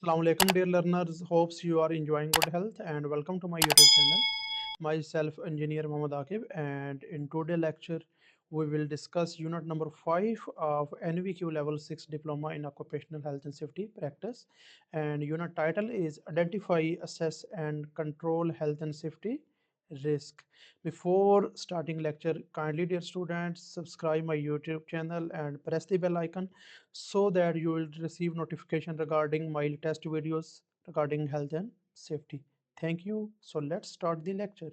Assalamu alaikum dear learners, hopes you are enjoying good health and welcome to my YouTube channel. Myself engineer Mohammad Akib, and in today's lecture we will discuss unit number 5 of NVQ level 6 diploma in occupational health and safety practice, and unit title is identify, assess and control health and safety risk. Before starting lecture, kindly dear students subscribe my YouTube channel and press the bell icon so that you will receive notification regarding my latest videos regarding health and safety. Thank you. So let's start the lecture.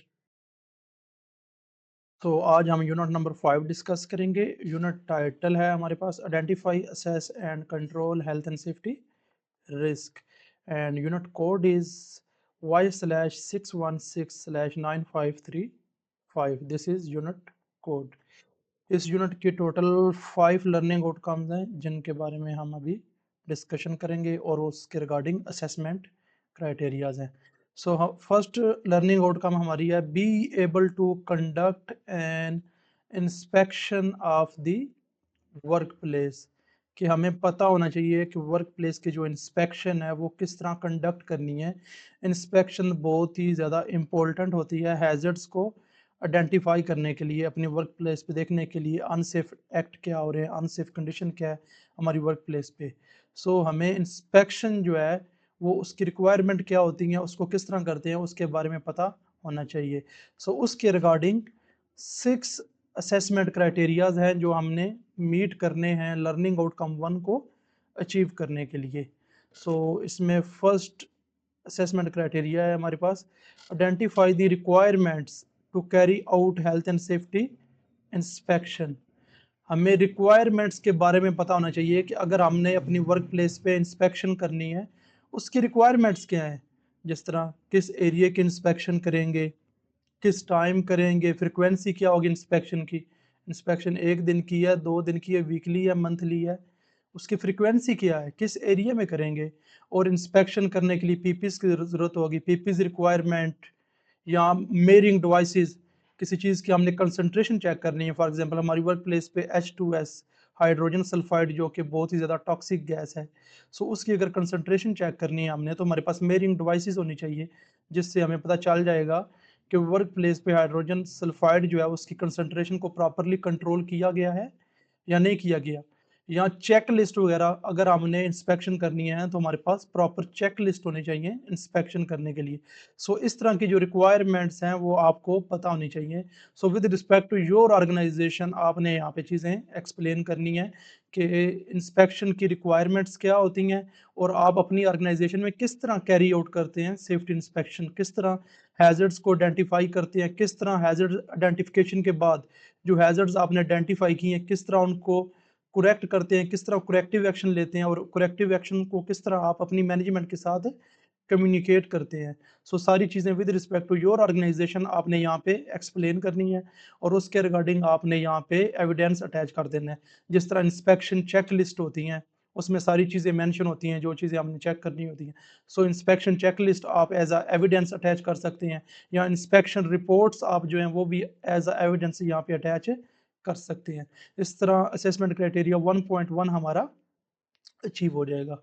तो आज हम unit number 5 discuss करेंगे. Unit title है हमारे पास identify, assess and control health and safety risk, and unit code is Y/616/9535. This is unit code. इस unit के total 5 learning outcomes हैं जिनके बारे में हम अभी डिस्कशन करेंगे और उसके रिगार्डिंग असेसमेंट क्राइटेरियाज हैं. सो फर्स्ट लर्निंग आउटकम हमारी है be able to conduct an inspection of the work place. कि हमें पता होना चाहिए कि वर्क प्लेस की जो इंस्पेक्शन है वो किस तरह कंडक्ट करनी है. इंस्पेक्शन बहुत ही ज़्यादा इम्पोर्टेंट होती है हैज़र्ड्स को आइडेंटिफाई करने के लिए, अपनी वर्क प्लेस पे देखने के लिए अनसेफ एक्ट क्या हो रहे हैं, अनसेफ कंडीशन क्या है हमारी वर्क प्लेस पे. सो हमें इंस्पेक्शन जो है वो उसकी रिक्वायरमेंट क्या होती है, उसको किस तरह करते हैं, उसके बारे में पता होना चाहिए. सो उसके रिगार्डिंग 6 असेसमेंट क्राइटेरियाज हैं जो हमने मीट करने हैं लर्निंग आउटकम 1 को अचीव करने के लिए. सो इसमें फर्स्ट असेसमेंट क्राइटेरिया है हमारे पास identify the requirements to carry out health and safety inspection. हमें रिक्वायरमेंट्स के बारे में पता होना चाहिए कि अगर हमने अपनी वर्क प्लेस पे इंस्पेक्शन करनी है उसकी रिक्वायरमेंट्स क्या हैं. जिस तरह किस एरिया की इंस्पेक्शन करेंगे, किस टाइम करेंगे, फ्रिक्वेंसी क्या होगी इंस्पेक्शन की, इंस्पेक्शन 1 दिन की है, 2 दिन की है, वीकली है, मंथली है, उसकी फ्रिक्वेंसी क्या है, किस एरिया में करेंगे. और इंस्पेक्शन करने के लिए पीपीज की ज़रूरत होगी, पीपीज रिक्वायरमेंट या मेयरिंग डिवाइसेस. किसी चीज़ की हमने कंसंट्रेशन चेक करनी है, फॉर एग्जांपल हमारी वर्क प्लेस पे H2S हाइड्रोजन सल्फाइड जो कि बहुत ही ज़्यादा टॉक्सिक गैस है. सो उसकी अगर कंसंट्रेशन चेक करनी है हमने तो हमारे पास मेयरिंग डिवाइसेस होनी चाहिए जिससे हमें पता चल जाएगा कि वर्क प्लेस पे हाइड्रोजन सल्फाइड जो है उसकी कंसंट्रेशन को प्रॉपरली कंट्रोल किया गया है या नहीं किया गया. या चेक लिस्ट वगैरह अगर हमने इंस्पेक्शन करनी है तो हमारे पास प्रॉपर चेक लिस्ट होनी चाहिए इंस्पेक्शन करने के लिए. सो इस तरह की जो रिक्वायरमेंट्स हैं वो आपको पता होनी चाहिए. So with respect to your organisation आपने यहाँ पे चीज़ें एक्सप्लेन करनी है कि इंस्पेक्शन की रिक्वायरमेंट्स क्या होती हैं और आप अपनी ऑर्गेनाइजेशन में किस तरह कैरी आउट करते हैं सेफ्टी इंस्पेक्शन, किस तरह हैज़र्ड्स को आइडेंटिफाई करते हैं, किस तरह हैज़र्ड आइडेंटिफिकेशन के बाद जो हैज़र्ड्स आपने आइडेंटिफाई किए हैं किस तरह उनको करेक्ट करते हैं, किस तरह करेक्टिव एक्शन लेते हैं और करेक्टिव एक्शन को किस तरह आप अपनी मैनेजमेंट के साथ कम्युनिकेट करते हैं. सो सारी चीज़ें with respect to your organisation आपने यहाँ पे एक्सप्लेन करनी है और उसके रिगार्डिंग आपने यहाँ पे एविडेंस अटैच कर देना है. जिस तरह इंस्पेक्शन चेक लिस्ट होती हैं उसमें सारी चीज़ें मेंशन होती हैं जो चीज़ें हमने चेक करनी होती हैं. सो इंस्पेक्शन चेक लिस्ट आप एज अ एविडेंस अटैच कर सकते हैं या इंस्पेक्शन रिपोर्ट्स आप जो हैं वो भी एज अ एविडेंस यहाँ पे अटैच कर सकते हैं. इस तरह असेसमेंट क्राइटेरिया 1.1 हमारा अचीव हो जाएगा.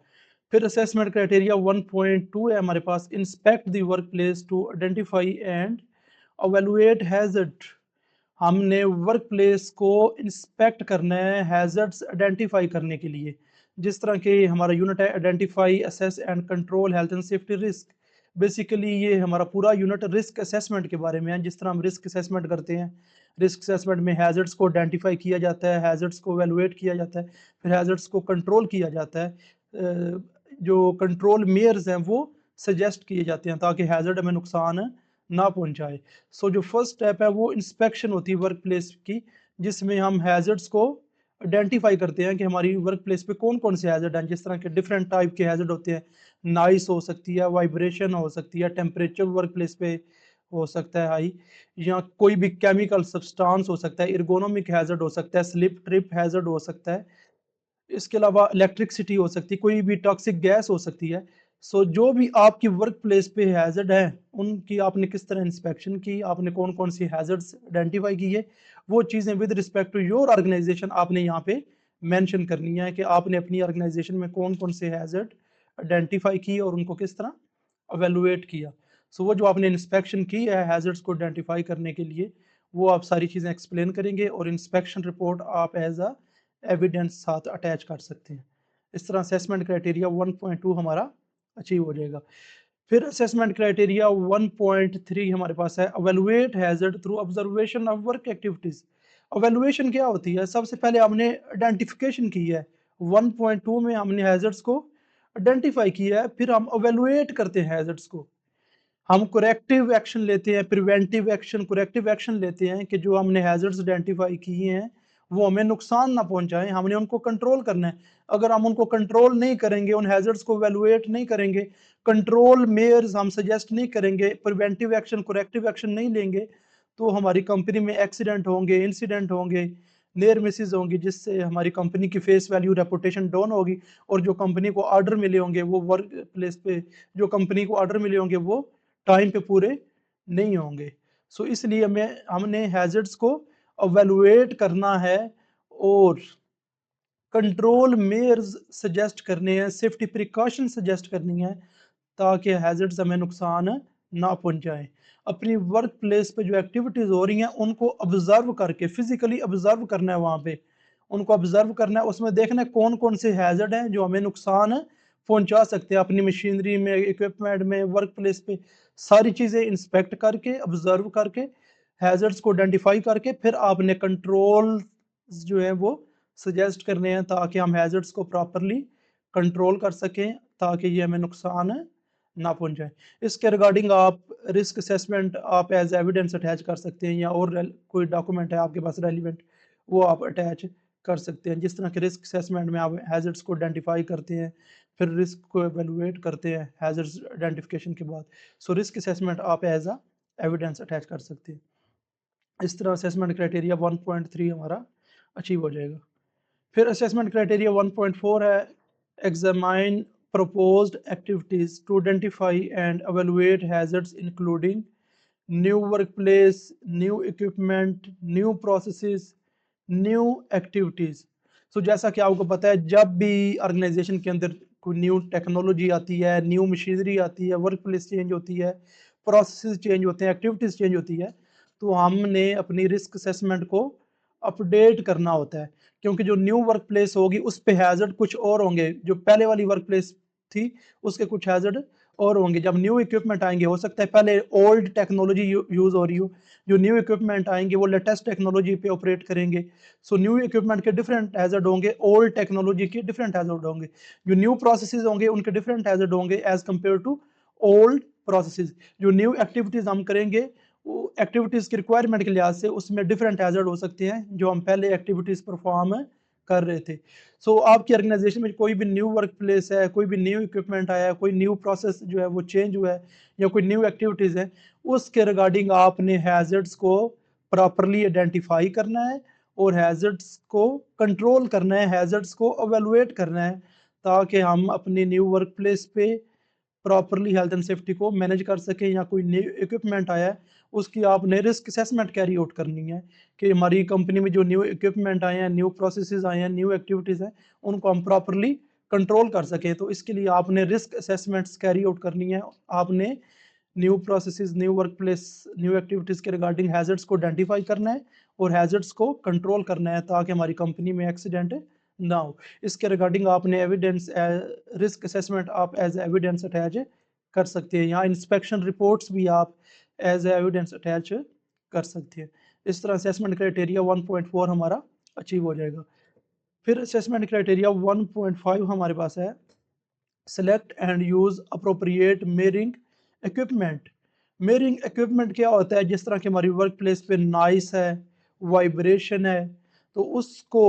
फिर असेसमेंट क्राइटेरिया 1.2 है हमारे पास inspect the work place to identify and evaluate hazard. हमने वर्क प्लेस को इंस्पेक्ट करना है हैजर्ड्स आइडेंटिफाई करने के लिए. जिस तरह के हमारा यूनिट है identify, assess and control health and safety risk. Basically ये हमारा पूरा यूनिट रिस्क असेसमेंट के बारे में है. जिस तरह हम रिस्क असेसमेंट करते हैं, रिस्क असेसमेंट में हैजर्ड्स को आइडेंटिफाई किया जाता है, हैजर्ड्स को एवेलुएट किया जाता है, फिर हैजर्ड्स को कंट्रोल किया जाता है. जो कंट्रोल मेयर्स हैं वो सजेस्ट किए जाते हैं ताकि हैजर्ड हमें नुकसान ना पहुंचाए. सो जो फर्स्ट स्टेप है वो इंस्पेक्शन होती है वर्क प्लेस की जिसमें हम हैजर्ड्स को आइडेंटिफाई करते हैं कि हमारी वर्क प्लेस पे कौन कौन से हैजर्ड हैं. जिस तरह के डिफरेंट टाइप के हैजर्ड होते हैं, नॉइस हो सकती है, वाइब्रेशन हो सकती है, टेम्परेचर वर्क प्लेस पे हो सकता है हाई, या कोई भी केमिकल सब्सटेंस हो सकता है, एर्गोनॉमिक हैजर्ड हो सकता है, स्लिप ट्रिप हैजर्ड हो सकता है. इसके अलावा इलेक्ट्रिसिटी हो सकती है, कोई भी टॉक्सिक गैस हो सकती है. सो जो भी आपकी वर्क प्लेस पे हैजर्ड है उनकी आपने किस तरह इंस्पेक्शन की, आपने कौन कौन सी हैजर्ड्स आइडेंटिफाई की है, वो चीज़ें with respect to your organisation आपने यहाँ पे मेंशन करनी है कि आपने अपनी ऑर्गेनाइजेशन में कौन कौन से हैजर्ड आइडेंटिफाई किए और उनको किस तरह एवेलुएट किया। सो वो जो आपने इंस्पेक्शन की है हैजर्ड्स को आइडेंटिफाई करने के लिए, वो आप सारी चीज़ें एक्सप्लेन करेंगे और इंस्पेक्शन रिपोर्ट आप एज अ एविडेंस साथ अटैच कर सकते हैं। इस तरह असेसमेंट क्राइटेरिया 1.2 हमारा अचीव हो जाएगा। फिर असेसमेंट क्राइटेरिया 1.3 हमारे पास है, evaluate hazard through observation of work activities. Evaluation क्या होती है? सबसे पहले हमने आइडेंटिफिकेशन की है, 1.2 में हमने हैजर्ड्स को आइडेंटिफाई किया है, फिर हम एवेलुएट करते हैं हैजर्ड्स को। हम करेक्टिव एक्शन लेते हैं, प्रिवेंटिव एक्शन, करेक्टिव एक्शन लेते हैं कि जो हमने हैजर्ड्स आइडेंटिफाई किए हैं वो हमें नुकसान ना पहुंचाएं, हमने उनको कंट्रोल करना है। अगर हम उनको कंट्रोल नहीं करेंगे, उन हैजर्ड्स को एवेलुएट नहीं करेंगे, कंट्रोल मेयर्स हम सजेस्ट नहीं करेंगे, प्रिवेंटिव एक्शन, करेक्टिव एक्शन नहीं लेंगे, तो हमारी कंपनी में एक्सीडेंट होंगे, इंसिडेंट होंगे, नियर मिसेज होंगी, जिससे हमारी कंपनी की फेस वैल्यू, रेपुटेशन डाउन होगी, और जो कंपनी को ऑर्डर मिले होंगे वो वर्क प्लेस पे जो कंपनी को ऑर्डर मिले होंगे वो टाइम पे पूरे नहीं होंगे। सो इसलिए हमने हैजर्ड्स को एवेलुएट करना है और कंट्रोल मेयर्स सजेस्ट करने हैं, सेफ्टी प्रिकॉशन सजेस्ट करनी है, ताकि हैजर्ड्स हमें नुकसान ना पहुंचाएं। अपनी वर्क प्लेस पे जो एक्टिविटीज हो रही हैं उनको ऑब्जर्व करके, फिजिकली ऑब्जर्व करना है, वहां पे उनको ऑब्जर्व करना है, उसमें देखना है कौन कौन से हैजर्ड हैं जो हमें नुकसान पहुंचा सकते हैं अपनी मशीनरी में, इक्विपमेंट में, वर्क प्लेस पे। सारी चीजें इंस्पेक्ट करके, ऑब्जर्व करके, हैजर्ड्स को आइडेंटिफाई करके, फिर आपने कंट्रोल जो है वो सजेस्ट करने हैं, ताकि हम हैजर्ड्स को प्रॉपरली कंट्रोल कर सकें, ताकि ये हमें नुकसान ना पहुंचाए। इसके रिगार्डिंग आप रिस्क असेसमेंट आप एज एविडेंस अटैच कर सकते हैं, या और कोई डॉक्यूमेंट है आपके पास रेलिवेंट, वो आप अटैच कर सकते हैं। जिस तरह के रिस्क असेसमेंट में आप हैजर्ड्स को आइडेंटिफाई करते हैं, फिर रिस्क को एवेलुएट करते हैं हैजर्ड्स आइडेंटिफिकेशन के बाद, सो रिस्क असेसमेंट आप एज अ एविडेंस अटैच कर सकते हैं। इस तरह असेसमेंट क्राइटेरिया 1.3 हमारा अचीव हो जाएगा। फिर असेसमेंट क्राइटेरिया 1.4 है, examine proposed activities to identify and evaluate hazards including new workplace, new equipment, new processes, new activities। सो जैसा कि आपको पता है, जब भी ऑर्गेनाइजेशन के अंदर कोई न्यू टेक्नोलॉजी आती है, न्यू मशीनरी आती है, वर्क प्लेस चेंज होती है, प्रोसेस चेंज होते हैं, एक्टिविटीज चेंज होती है, तो हमने अपनी रिस्क असेसमेंट को अपडेट करना होता है, क्योंकि जो न्यू वर्क प्लेस होगी उस पे हैजर्ड कुछ और होंगे, जो पहले वाली वर्क प्लेस थी उसके कुछ हैजर्ड और होंगे। जब न्यू इक्विपमेंट आएंगे, हो सकता है पहले ओल्ड टेक्नोलॉजी यूज हो रही हो, जो न्यू इक्विपमेंट आएंगे वो लेटेस्ट टेक्नोलॉजी पे ऑपरेट करेंगे। सो न्यू इक्विपमेंट के डिफरेंट हैजर्ड होंगे, ओल्ड टेक्नोलॉजी के डिफरेंट हैजर्ड होंगे। जो न्यू प्रोसेसेस होंगे उनके डिफरेंट हैजर्ड होंगे as compare to old processes. जो न्यू एक्टिविटीज हम करेंगे, वो एक्टिविटीज की रिक्वायरमेंट के लिहाज से उसमें डिफरेंट हैजर्ड हो सकते हैं जो हम पहले एक्टिविटीज परफॉर्म कर रहे थे। सो आपकी ऑर्गेनाइजेशन में कोई भी न्यू वर्क प्लेस है, कोई भी न्यू इक्विपमेंट आया है, कोई न्यू प्रोसेस जो है वो चेंज हुआ है, या कोई न्यू एक्टिविटीज है, उसके रिगार्डिंग आपने हैजर्ड्स को प्रॉपरली आइडेंटिफाई करना है और हैजर्ड्स को कंट्रोल करना है, हैजर्ड्स को एवेलुएट करना है, ताकि हम अपनी न्यू वर्क प्लेस पे प्रॉपरली हेल्थ एंड सेफ्टी को मैनेज कर सकें। या कोई न्यू इक्विपमेंट आया है, उसकी आपने रिस्क असेसमेंट कैरी आउट करनी है कि हमारी कंपनी में जो न्यू इक्विपमेंट आए हैं, न्यू प्रोसेसेस आए हैं, न्यू एक्टिविटीज़ हैं, उनको हम प्रॉपरली कंट्रोल कर सकें। तो इसके लिए आपने रिस्क असेसमेंट्स कैरी आउट करनी है, आपने new processes, new work place, new activities के रिगार्डिंग हैजर्ड्स को आइडेंटिफाई करना है और हैजर्ड्स को कंट्रोल करना है, ताकि हमारी कंपनी में एक्सीडेंट ना हो। इसके रिगार्डिंग आपने एविडेंस, रिस्क असेसमेंट आप एज एविडेंस अटैच कर सकते हैं। यहाँ इंस्पेक्शन रिपोर्ट्स भी आप एज एविडेंस अटैच कर सकते हैं। इस तरह असेसमेंट क्राइटेरिया 1.4 हमारा अचीव हो जाएगा। फिर असेसमेंट क्राइटेरिया 1.5 हमारे पास है, select and use appropriate मेयरिंग equipment. मेयरिंग equipment क्या होता है? जिस तरह की हमारी वर्क प्लेस पे नॉइस है, वाइब्रेशन है, तो उसको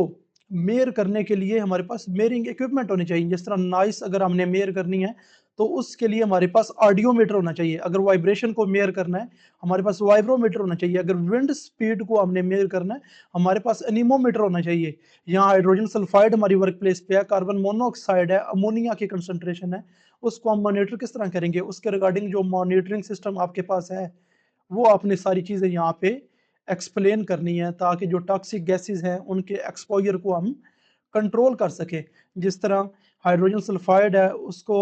मेयर करने के लिए हमारे पास मेयरिंग इक्विपमेंट होने चाहिए। जिस तरह नॉइस अगर हमने मेयर करनी है, तो उसके लिए हमारे पास ऑडियोमीटर होना चाहिए। अगर वाइब्रेशन को मेयर करना है, हमारे पास वाइब्रोमीटर होना चाहिए। अगर विंड स्पीड को हमने मेयर करना है, हमारे पास एनीमोमीटर होना चाहिए। यहाँ हाइड्रोजन सल्फाइड हमारी वर्क प्लेस पे है, कार्बन मोनोऑक्साइड है, अमोनिया की कंसंट्रेशन है, उसको हम मॉनिटर किस तरह करेंगे? उसके रिगार्डिंग जो मॉनिटरिंग सिस्टम आपके पास है, वो आपने सारी चीज़ें यहाँ पे एक्सप्लेन करनी है, ताकि जो टॉक्सिक गैसेस हैं उनके एक्सपोजर को हम कंट्रोल कर सके। जिस तरह हाइड्रोजन सल्फाइड है उसको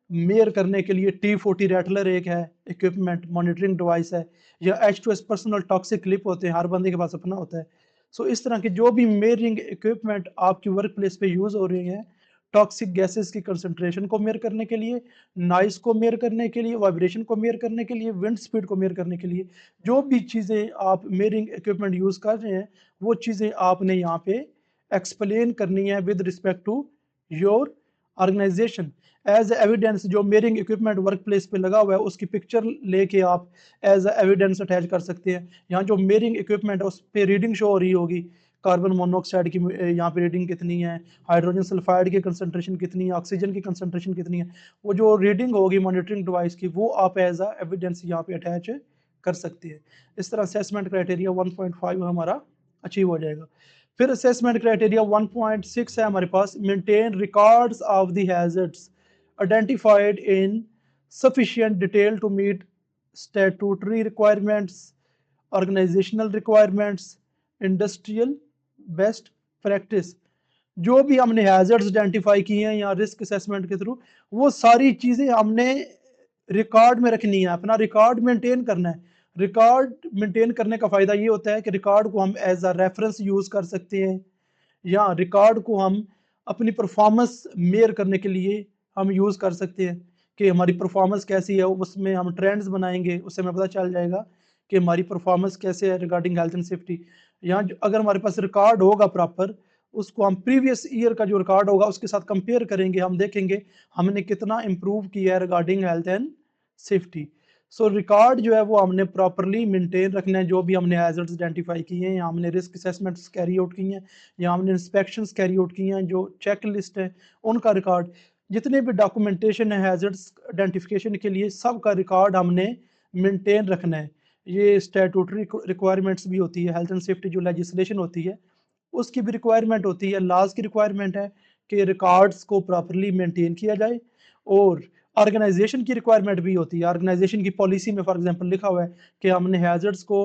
मेयर करने के लिए T40 रैटलर एक है इक्विपमेंट मॉनिटरिंग डिवाइस है, या H2S पर्सनल टॉक्सिक क्लिप होते हैं, हर बंदे के पास अपना होता है। सो इस तरह के जो भी मेयरिंग इक्विपमेंट आपकी वर्क प्लेस पे यूज हो रही हैं टॉक्सिक गैसेस की कंसंट्रेशन को मेयर करने के लिए, नॉइस को मेयर करने के लिए, वाइब्रेशन को मेयर करने के लिए, विंड स्पीड को मेयर करने के लिए, जो भी चीज़ें आप मेयरिंग इक्विपमेंट यूज़ कर रहे हैं वो चीज़ें आपने यहाँ पे एक्सप्लेन करनी है with respect to your organisation. As evidence जो मेयरिंग इक्विपमेंट वर्क प्लेस पे लगा हुआ है उसकी पिक्चर लेके आप एज एविडेंस अटैच कर सकते हैं। यहाँ जो मेयरिंग इक्विपमेंट है उस पर रीडिंग शो हो रही होगी, कार्बन मोनोऑक्साइड की यहाँ पे रीडिंग कितनी है, हाइड्रोजन सल्फाइड की कंसंट्रेशन कितनी है, ऑक्सीजन की कंसंट्रेशन कितनी है, वो जो रीडिंग होगी मॉनिटरिंग डिवाइस की वो आप एज अ एविडेंस यहाँ पे अटैच कर सकते हैं। इस तरह असेसमेंट क्राइटेरिया 1.5 हमारा अचीव हो जाएगा। फिर असेसमेंट क्राइटेरिया 1.6 है हमारे पास, maintain records of the hazards identified in sufficient detail to meet statutory requirements, organizational requirements, industrial best practice। जो भी हमने हैजर्ड्स आइडेंटिफाई किए हैं या रिस्क असेसमेंट के थ्रू वो सारी चीज़ें हमने रिकॉर्ड में रखनी है, अपना रिकॉर्ड मेंटेन करना है। रिकॉर्ड मेंटेन करने का फ़ायदा ये होता है कि रिकॉर्ड को हम एज अ रेफरेंस यूज़ कर सकते हैं, या रिकॉर्ड को हम अपनी परफॉर्मेंस मेयर करने के लिए हम यूज़ कर सकते हैं कि हमारी परफॉर्मेंस कैसी है, उसमें हम ट्रेंड्स बनाएंगे, उससे हमें पता चल जाएगा कि हमारी परफॉर्मेंस कैसे है रिगार्डिंग हेल्थ एंड सेफ्टी। यहाँ अगर हमारे पास रिकॉर्ड होगा प्रॉपर, उसको हम प्रीवियस ईयर का जो रिकॉर्ड होगा उसके साथ कंपेयर करेंगे, हम देखेंगे हमने कितना इम्प्रूव किया है regarding health and safety. So record जो है वो हमने प्रॉपरली मेंटेन रखना है, जो भी हमने हैजर्ड्स आइडेंटिफाई किए हैं या हमने रिस्क असेसमेंट्स कैरी आउट किए हैं या हमने इंस्पेक्शंस कैरी आउट किए हैं, जो चेक लिस्ट है उनका रिकॉर्ड, जितने भी डॉक्यूमेंटेशन है हैजर्ड्स आइडेंटिफिकेशन के लिए सब का रिकॉर्ड हमने मेंटेन रखना है। ये स्टैट्यूटरी रिक्वायरमेंट्स भी होती है, हेल्थ एंड सेफ्टी जो लेजिस्लेशन होती है उसकी भी रिक्वायरमेंट होती है, लॉज की रिक्वायरमेंट है कि रिकॉर्ड्स को प्रॉपरली मेंटेन किया जाए। और ऑर्गेनाइजेशन की रिक्वायरमेंट भी होती है, ऑर्गेनाइजेशन की पॉलिसी में फॉर एग्जांपल लिखा हुआ है कि हमने हैजर्ड्स को,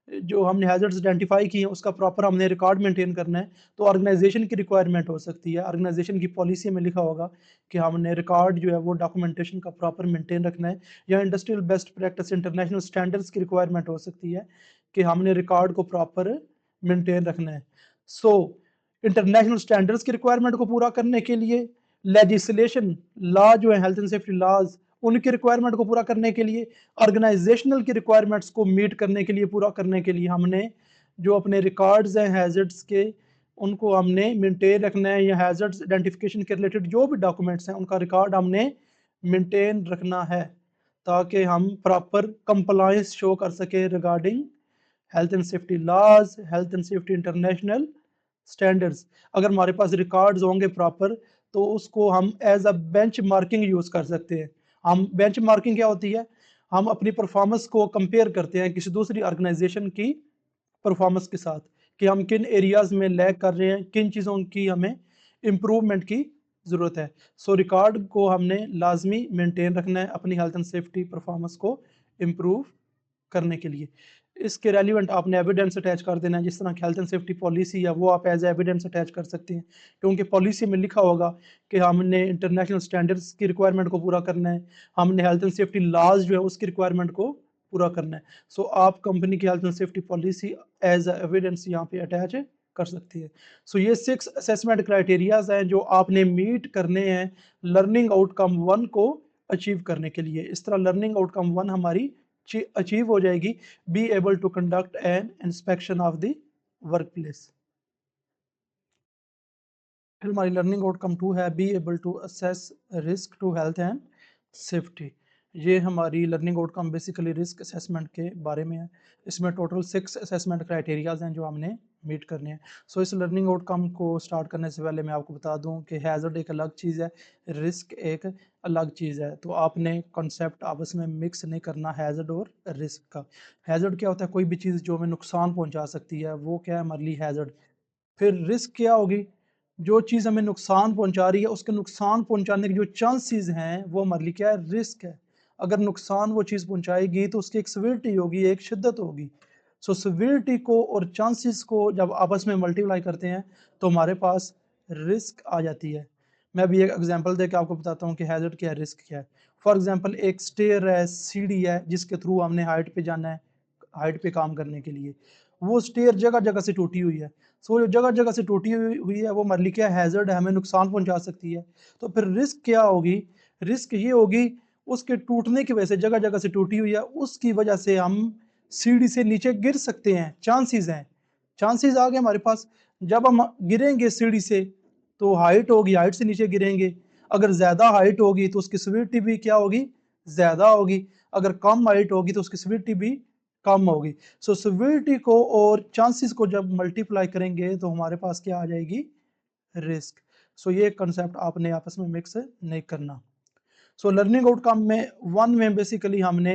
जो हमने हैजर्ड्स आइडेंटिफाई किए हैं उसका प्रॉपर हमने रिकॉर्ड मेंटेन करना है। तो ऑर्गेनाइजेशन की रिक्वायरमेंट हो सकती है, ऑर्गेनाइजेशन की पॉलिसी में लिखा होगा कि हमने रिकॉर्ड जो है वो डॉक्यूमेंटेशन का प्रॉपर मेंटेन रखना है, या industrial best practice international standards की रिक्वायरमेंट हो सकती है कि हमने रिकॉर्ड को प्रॉपर मेंटेन रखना है। सो इंटरनेशनल स्टैंडर्ड्स की रिक्वायरमेंट को पूरा करने के लिए लेजिस्लेशन लॉ जो है हेल्थ एंड सेफ्टी लॉज उनकी रिक्वायरमेंट को पूरा करने के लिए, ऑर्गेनाइजेशनल की रिक्वायरमेंट्स को मीट करने के लिए, पूरा करने के लिए हमने जो अपने रिकॉर्ड्स हैं हैजर्ड्स के उनको हमने मेंटेन रखना है, या हैजर्ड्स आइडेंटिफिकेशन के रिलेटेड जो भी डॉक्यूमेंट्स हैं उनका रिकॉर्ड हमने मेंटेन रखना है ताकि हम प्रॉपर कंप्लायंस शो कर सके regarding health and safety laws, health and safety international standards. अगर हमारे पास रिकॉर्ड्स होंगे प्रॉपर तो उसको हम as a benchmarking use कर सकते हैं। हम बेंच मार्किंग क्या होती है, हम अपनी परफॉर्मेंस को कंपेयर करते हैं किसी दूसरी ऑर्गेनाइजेशन की परफॉर्मेंस के साथ कि हम किन एरियाज में लैग कर रहे हैं, किन चीज़ों की हमें इम्प्रूवमेंट की ज़रूरत है। सो रिकॉर्ड को हमने लाजमी मेंटेन रखना है अपनी हेल्थ एंड सेफ्टी परफॉर्मेंस को इम्प्रूव करने के लिए। इसके रेलिवेंट आपने एविडेंस अटैच कर देना है, जिस तरह की हेल्थ एंड सेफ्टी पॉलिसी है वो आप एज एविडेंस अटैच कर सकते हैं, क्योंकि पॉलिसी में लिखा होगा कि हमने इंटरनेशनल स्टैंडर्ड्स की रिक्वायरमेंट को पूरा करना है, हमने हेल्थ एंड सेफ्टी लॉज जो है उसकी रिक्वायरमेंट को पूरा करना है। सो आप कंपनी की health and safety policy as evidence यहाँ पे अटैच कर सकती है। सो ये 6 असेसमेंट क्राइटेरियाज हैं जो आपने मीट करने हैं लर्निंग आउटकम 1 को अचीव करने के लिए। इस तरह लर्निंग आउटकम 1 हमारी अचीव हो जाएगी, be able to conduct an inspection of the work place. फिर हमारी लर्निंग आउटकम 2 है be able to assess risk to health and safety. ये हमारी learning outcome basically risk assessment के बारे में है। इसमें टोटल 6 असेसमेंट क्राइटेरियाज हैं जो हमने मीट करने हैं। सो इस लर्निंग आउटकम को स्टार्ट करने से पहले मैं आपको बता दूं कि हैज़र्ड एक अलग चीज़ है, रिस्क एक अलग चीज़ है। तो आपने कॉन्सेप्ट आपस में मिक्स नहीं करना हैज़र्ड और रिस्क का। हैज़र्ड क्या होता है, कोई भी चीज़ जो हमें नुकसान पहुंचा सकती है वो क्या है हमारे लिए हैज़र्ड। फिर रिस्क क्या होगी, जो चीज़ हमें नुकसान पहुंचा रही है उसके नुकसान पहुंचाने के जो चांसेस हैं वो हमारे लिए क्या है, रिस्क है। अगर नुकसान वो चीज़ पहुंचाएगी तो उसकी एक सिविलिटी होगी, एक शिद्दत होगी। सो सिविलिटी को और चांसेस को जब आपस में मल्टीप्लाई करते हैं तो हमारे पास रिस्क आ जाती है। मैं भी एक एग्जांपल देके आपको बताता हूँ कि हैजर्ड क्या है, रिस्क क्या है। फॉर एग्जांपल एक स्टेयर है, सीढ़ी है, जिसके थ्रू हमने हाइट पे जाना है, हाइट पे काम करने के लिए। वो स्टेयर जगह जगह से टूटी हुई है। सो जो जगह जगह से टूटी हुई है वो हमारे लिए क्या हैजर्ड है, हमें नुकसान पहुंचा सकती है। तो फिर रिस्क क्या होगी? रिस्क ये होगी उसके टूटने की वजह से, जगह जगह से टूटी हुई है, उसकी वजह से हम सीढ़ी से नीचे गिर सकते हैं, चांसेस हैं, चांसेस आ गए हमारे पास। जब हम गिरेंगे सीढ़ी से तो हाइट होगी, हाइट से नीचे गिरेंगे। अगर ज्यादा हाइट होगी तो उसकी सिविलिटी भी क्या होगी? ज्यादा होगी। अगर कम हाइट होगी तो उसकी सिविलिटी भी कम होगी। सो सिविलिटी को और चांसेस को जब मल्टीप्लाई करेंगे तो हमारे पास क्या आ जाएगी? रिस्क। सो ये कंसेप्ट आपने आपस में मिक्स नहीं करना। सो लर्निंग आउटकम में वन में बेसिकली हमने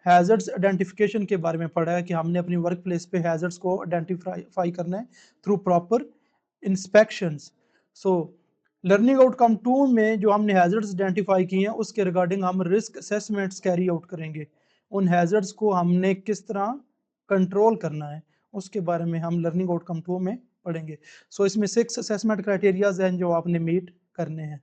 हैजर्ड्स आइडेंटिफिकेशन के बारे में पढ़ा है कि हमने अपनी वर्क प्लेस पे हैजर्ड्स को आइडेंटिफाई करना है थ्रू प्रॉपर इंस्पेक्शंस। सो लर्निंग आउटकम 2 में जो हमने हैजर्ड्स आइडेंटिफाई किए हैं उसके रिगार्डिंग हम रिस्क असेसमेंट्स कैरी आउट करेंगे। उन हैजर्ड्स को हमने किस तरह कंट्रोल करना है उसके बारे में हम लर्निंग आउटकम 2 में पढ़ेंगे। सो इसमें 6 असेसमेंट क्राइटेरियाज हैं जो आपने मीट करने हैं।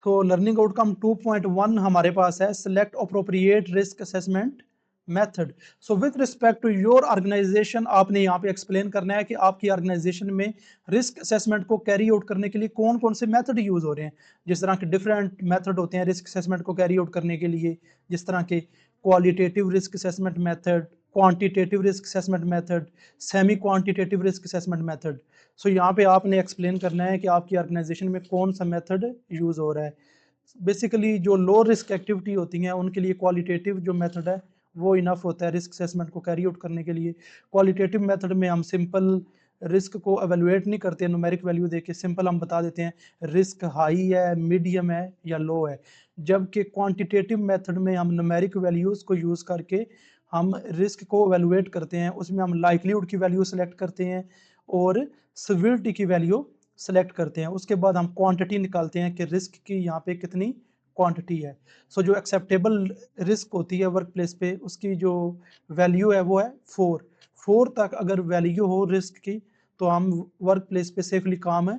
तो लर्निंग आउटकम 2.1 हमारे पास है, select appropriate risk assessment method. So with respect to your organisation आपने यहाँ पे एक्सप्लेन करना है कि आपकी ऑर्गेनाइजेशन में रिस्क असेसमेंट को कैरी आउट करने के लिए कौन कौन से मेथड यूज हो रहे हैं। जिस तरह के डिफरेंट मेथड होते हैं रिस्क असेसमेंट को कैरी आउट करने के लिए, जिस तरह के qualitative risk assessment method, quantitative risk assessment method, semi quantitative risk assessment method. So यहाँ पे आपने एक्सप्लेन करना है कि आपकी ऑर्गेनाइजेशन में कौन सा मेथड यूज हो रहा है। बेसिकली जो लो रिस्क एक्टिविटी होती हैं उनके लिए क्वालिटेटिव जो मेथड है वो इनफ होता है रिस्क असेसमेंट को कैरी आउट करने के लिए। क्वालिटेटिव मेथड में हम सिंपल रिस्क को एवेलुएट नहीं करते, न्यूमेरिक वैल्यू देके सिंपल हम बता देते हैं रिस्क हाई है, मीडियम है या लो है। जबकि क्वांटिटेटिव मेथड में हम न्यूमेरिक वैल्यूज को यूज करके हम रिस्क को एवेलुएट करते हैं। उसमें हम लाइक्लीहुड की वैल्यू सेलेक्ट करते हैं और सिविलिटी की वैल्यू सेलेक्ट करते हैं। उसके बाद हम क्वांटिटी निकालते हैं कि रिस्क की यहाँ पे कितनी क्वांटिटी है। सो जो एक्सेप्टेबल रिस्क होती है वर्क प्लेस पे उसकी जो वैल्यू है वो है 4 तक अगर वैल्यू हो रिस्क की तो हम वर्क प्लेस पे सेफली काम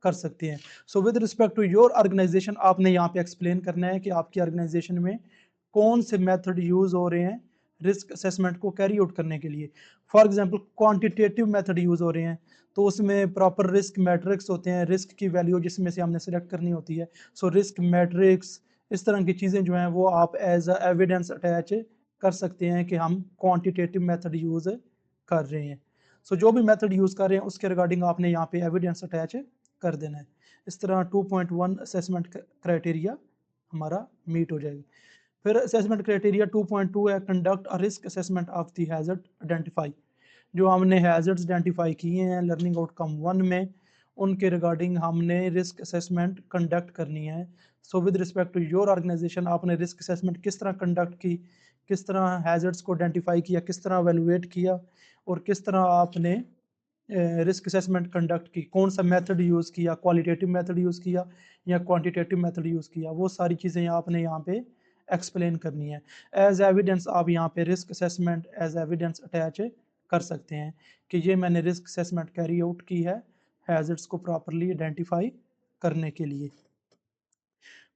कर सकते हैं। So with respect to your organisation आपने यहाँ पे एक्सप्लेन करना है कि आपकी ऑर्गेनाइजेशन में कौन से मेथड यूज हो रहे हैं रिस्क असेसमेंट को कैरी आउट करने के लिए। For example quantitative method use हो रहे हैं तो उसमें प्रॉपर रिस्क मैट्रिक्स होते हैं, रिस्क की वैल्यू जिसमें से हमने सेलेक्ट करनी होती है। सो रिस्क मैट्रिक्स इस तरह की चीज़ें जो हैं वो आप एज अ एविडेंस अटैच कर सकते हैं कि हम क्वांटिटेटिव मेथड यूज़ कर रहे हैं। सो जो भी मेथड यूज़ कर रहे हैं उसके रिगार्डिंग आपने यहाँ पे एविडेंस अटैच कर देना है। इस तरह 2.1 असेसमेंट क्राइटेरिया हमारा मीट हो जाएगा। फिर असेसमेंट क्राइटेरिया 2.2 है, conduct a risk assessment of the hazard identify. जो हमने हैजर्ड्स आइडेंटिफाई किए हैं लर्निंग आउटकम 1 में उनके रिगार्डिंग हमने रिस्क असेसमेंट कंडक्ट करनी है। So with respect to your organisation आपने रिस्क असेसमेंट किस तरह कंडक्ट की, किस तरह हैजर्ड्स को आइडेंटिफाई किया, किस तरह एवेलुएट किया और किस तरह आपने रिस्क असेसमेंट कंडक्ट की, कौन सा मेथड यूज़ किया, क्वालिटेटिव मेथड यूज़ किया या क्वांटिटेटिव मेथड यूज़ किया, वो सारी चीज़ें आपने यहाँ पे एक्सप्लेन करनी है। एज एविडेंस आप यहाँ पे risk assessment as evidence attach कर सकते हैं कि ये मैंने रिस्क असेसमेंट कैरी आउट की है हैजर्ड्स को प्रॉपरली आइडेंटिफाई करने के लिए।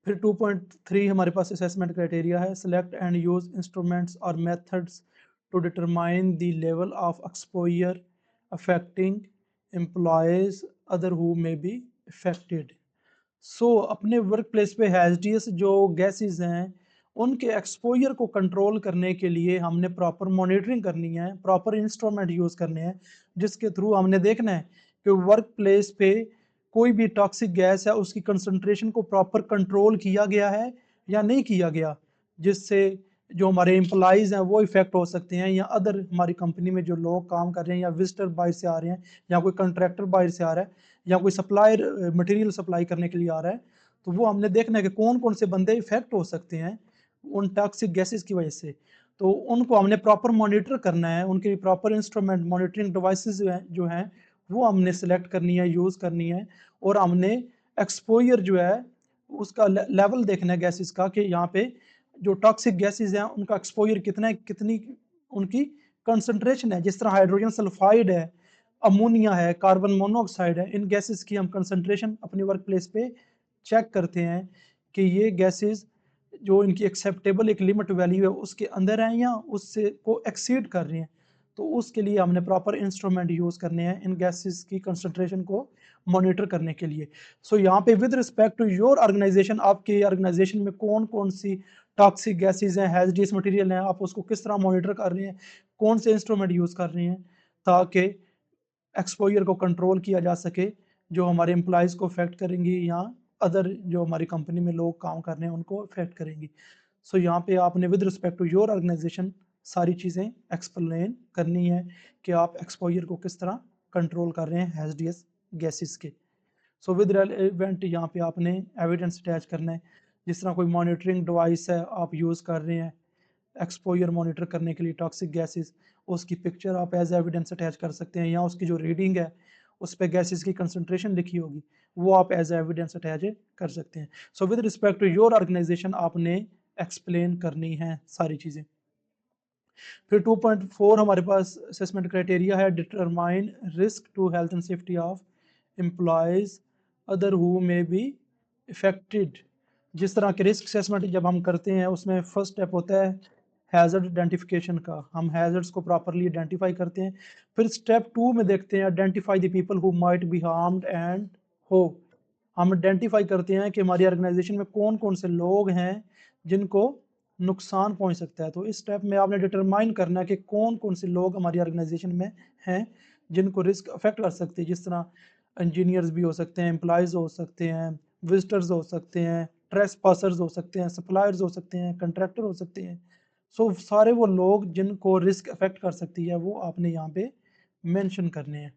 फिर 2.3 हमारे पास असेसमेंट क्राइटेरिया है, सिलेक्ट एंड यूज इंस्ट्रूमेंट्स और methods to determine the level of exposure affecting employees other who may be affected. So अपने वर्क प्लेस पे हैजर्डियस जो गैसेस हैं उनके एक्सपोजर को कंट्रोल करने के लिए हमने प्रॉपर मॉनिटरिंग करनी है, प्रॉपर इंस्ट्रूमेंट यूज़ करने हैं जिसके थ्रू हमने देखना है कि वर्क प्लेस पे कोई भी टॉक्सिक गैस है उसकी कंसंट्रेशन को प्रॉपर कंट्रोल किया गया है या नहीं किया गया, जिससे जो हमारे एम्प्लॉइज़ हैं वो इफेक्ट हो सकते हैं या अदर हमारी कंपनी में जो लोग काम कर रहे हैं या विजिटर बाहर से आ रहे हैं या कोई कंट्रैक्टर बाहर से आ रहा है या कोई सप्लायर मटेरियल सप्लाई करने के लिए आ रहा है। तो वो हमने देखना है कि कौन कौन से बंदे इफेक्ट हो सकते हैं उन टॉक्सिक गैसेस की वजह से। तो उनको हमने प्रॉपर मॉनिटर करना है, उनके प्रॉपर इंस्ट्रूमेंट मॉनिटरिंग डिवाइसेस जो हैं वो हमने सेलेक्ट करनी है, यूज़ करनी है और हमने एक्सपोजर जो है उसका लेवल देखना है गैसेस का कि यहाँ पे जो टॉक्सिक गैसेस हैं उनका एक्सपोजर कितना है, कितनी उनकी कंसंट्रेशन है। जिस तरह हाइड्रोजन सल्फाइड है अमोनिया है, कार्बन मोनोऑक्साइड है, इन गैसेस की हम कंसंट्रेशन अपनी वर्क प्लेस पे चेक करते हैं कि ये गैसेस जो इनकी एक्सेप्टेबल एक लिमिट वैल्यू है उसके अंदर है या उससे को एक्सीड कर रही हैं। तो उसके लिए हमने प्रॉपर इंस्ट्रूमेंट यूज़ करने हैं इन गैसेस की कंसंट्रेशन को मॉनिटर करने के लिए। सो यहाँ पे with respect to your organisation, आपके ऑर्गेनाइजेशन में कौन कौन सी टॉक्सिक गैसेज हैं, हैजर्डस मटेरियल हैं, आप उसको किस तरह मॉनिटर कर रहे हैं, कौन से इंस्ट्रूमेंट यूज़ कर रहे हैं ताकि एक्सपोजर को कंट्रोल किया जा सके जो हमारे एम्प्लॉयज़ को अफेक्ट करेंगी या अदर जो हमारी कंपनी में लोग काम कर रहे हैं उनको अफेक्ट करेंगी। सो यहाँ पे आपने with respect to your organisation सारी चीज़ें एक्सप्लेन करनी है कि आप एक्सपोजर को किस तरह कंट्रोल कर रहे हैं हैजर्डस गैसेस के। सो विद रेलेवेंट यहाँ पे आपने एविडेंस अटैच करना है। जिस तरह कोई मॉनिटरिंग डिवाइस है आप यूज़ कर रहे हैं एक्सपोजर मॉनिटर करने के लिए टॉक्सिक गैसेस, उसकी पिक्चर आप एज एविडेंस अटैच कर सकते हैं या उसकी जो रीडिंग है उस पर गैसेस की कंसंट्रेशन लिखी होगी वो आप एज एविडेंस अटैच कर सकते हैं। So with respect to your organisation आपने एक्सप्लेन करनी है सारी चीज़ें। फिर 2.4 हमारे पास असेसमेंट क्राइटेरिया है, determine risk to health and safety of employees other who may be affected. जिस तरह के रिस्क असेसमेंट जब हम करते हैं उसमें फर्स्ट स्टेप होता है हैजर्ड आइडेंटिफिकेशन का, हम हैजर्ड्स को प्रॉपरली आइडेंटिफाई करते हैं। फिर स्टेप 2 में देखते हैं identify the people who might be harmed and हो, हम आइडेंटिफाई करते हैं कि हमारी ऑर्गेनाइजेशन में कौन कौन से लोग हैं जिनको नुकसान पहुंच सकता है। तो इस स्टेप में आपने डिटरमाइन करना है कि कौन कौन से लोग हमारी ऑर्गेनाइजेशन में हैं जिनको रिस्क अफेक्ट कर सकते हैं। जिस तरह इंजीनियर्स भी हो सकते हैं, एम्प्लॉयज़ हो सकते हैं, विजिटर्स हो सकते हैं, ट्रेस पासर्स हो सकते हैं, सप्लायर्स हो सकते हैं, कंट्रैक्टर हो सकते हैं। सो सारे वो लोग जिनको रिस्क अफेक्ट कर सकती है वो आपने यहाँ पे मेंशन करने हैं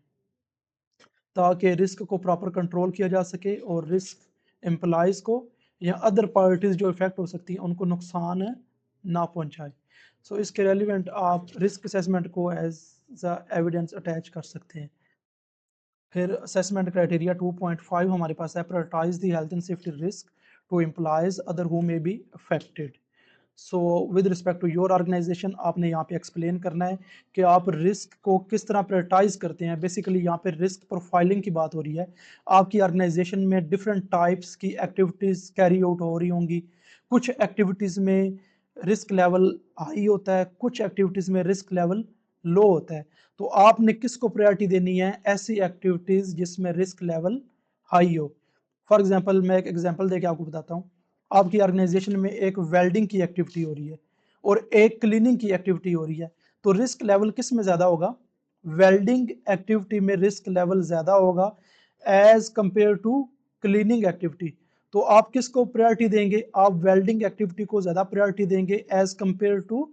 ताकि रिस्क को प्रॉपर कंट्रोल किया जा सके और रिस्क एम्प्लॉयज़ को या अदर पार्टीज जो इफेक्ट हो सकती हैं उनको नुकसान ना पहुंचाए। सो इसके रेलिवेंट आप रिस्क असेसमेंट को एज एविडेंस अटैच कर सकते हैं। फिर असेसमेंट क्राइटेरिया 2.5 हमारे पास है, prioritise the health and safety risk to employees other who may be affected. So with respect to your organisation आपने यहाँ पे एक्सप्लेन करना है कि आप रिस्क को किस तरह प्रायोरिटाइज करते हैं। बेसिकली यहाँ पे रिस्क प्रोफाइलिंग की बात हो रही है। आपकी ऑर्गेनाइजेशन में डिफरेंट टाइप्स की एक्टिविटीज़ कैरी आउट हो रही होंगी। कुछ एक्टिविटीज़ में रिस्क लेवल हाई होता है, कुछ एक्टिविटीज़ में रिस्क लेवल लो होता है। तो आपने किसको प्रायोरिटी देनी है, ऐसी एक्टिविटीज़ जिसमें रिस्क लेवल हाई हो। फॉर एग्जाम्पल मैं एक एग्जाम्पल देके आपको बताता हूँ। आपकी ऑर्गेनाइजेशन में एक वेल्डिंग की एक्टिविटी हो रही है और एक क्लीनिंग की एक्टिविटी हो रही है, तो रिस्क लेवल किस में ज़्यादा होगा, वेल्डिंग एक्टिविटी में रिस्क लेवल ज़्यादा होगा as compare to cleaning activity. तो आप किसको प्रायोरिटी देंगे, आप वेल्डिंग एक्टिविटी को ज़्यादा प्रायोरिटी देंगे as compare to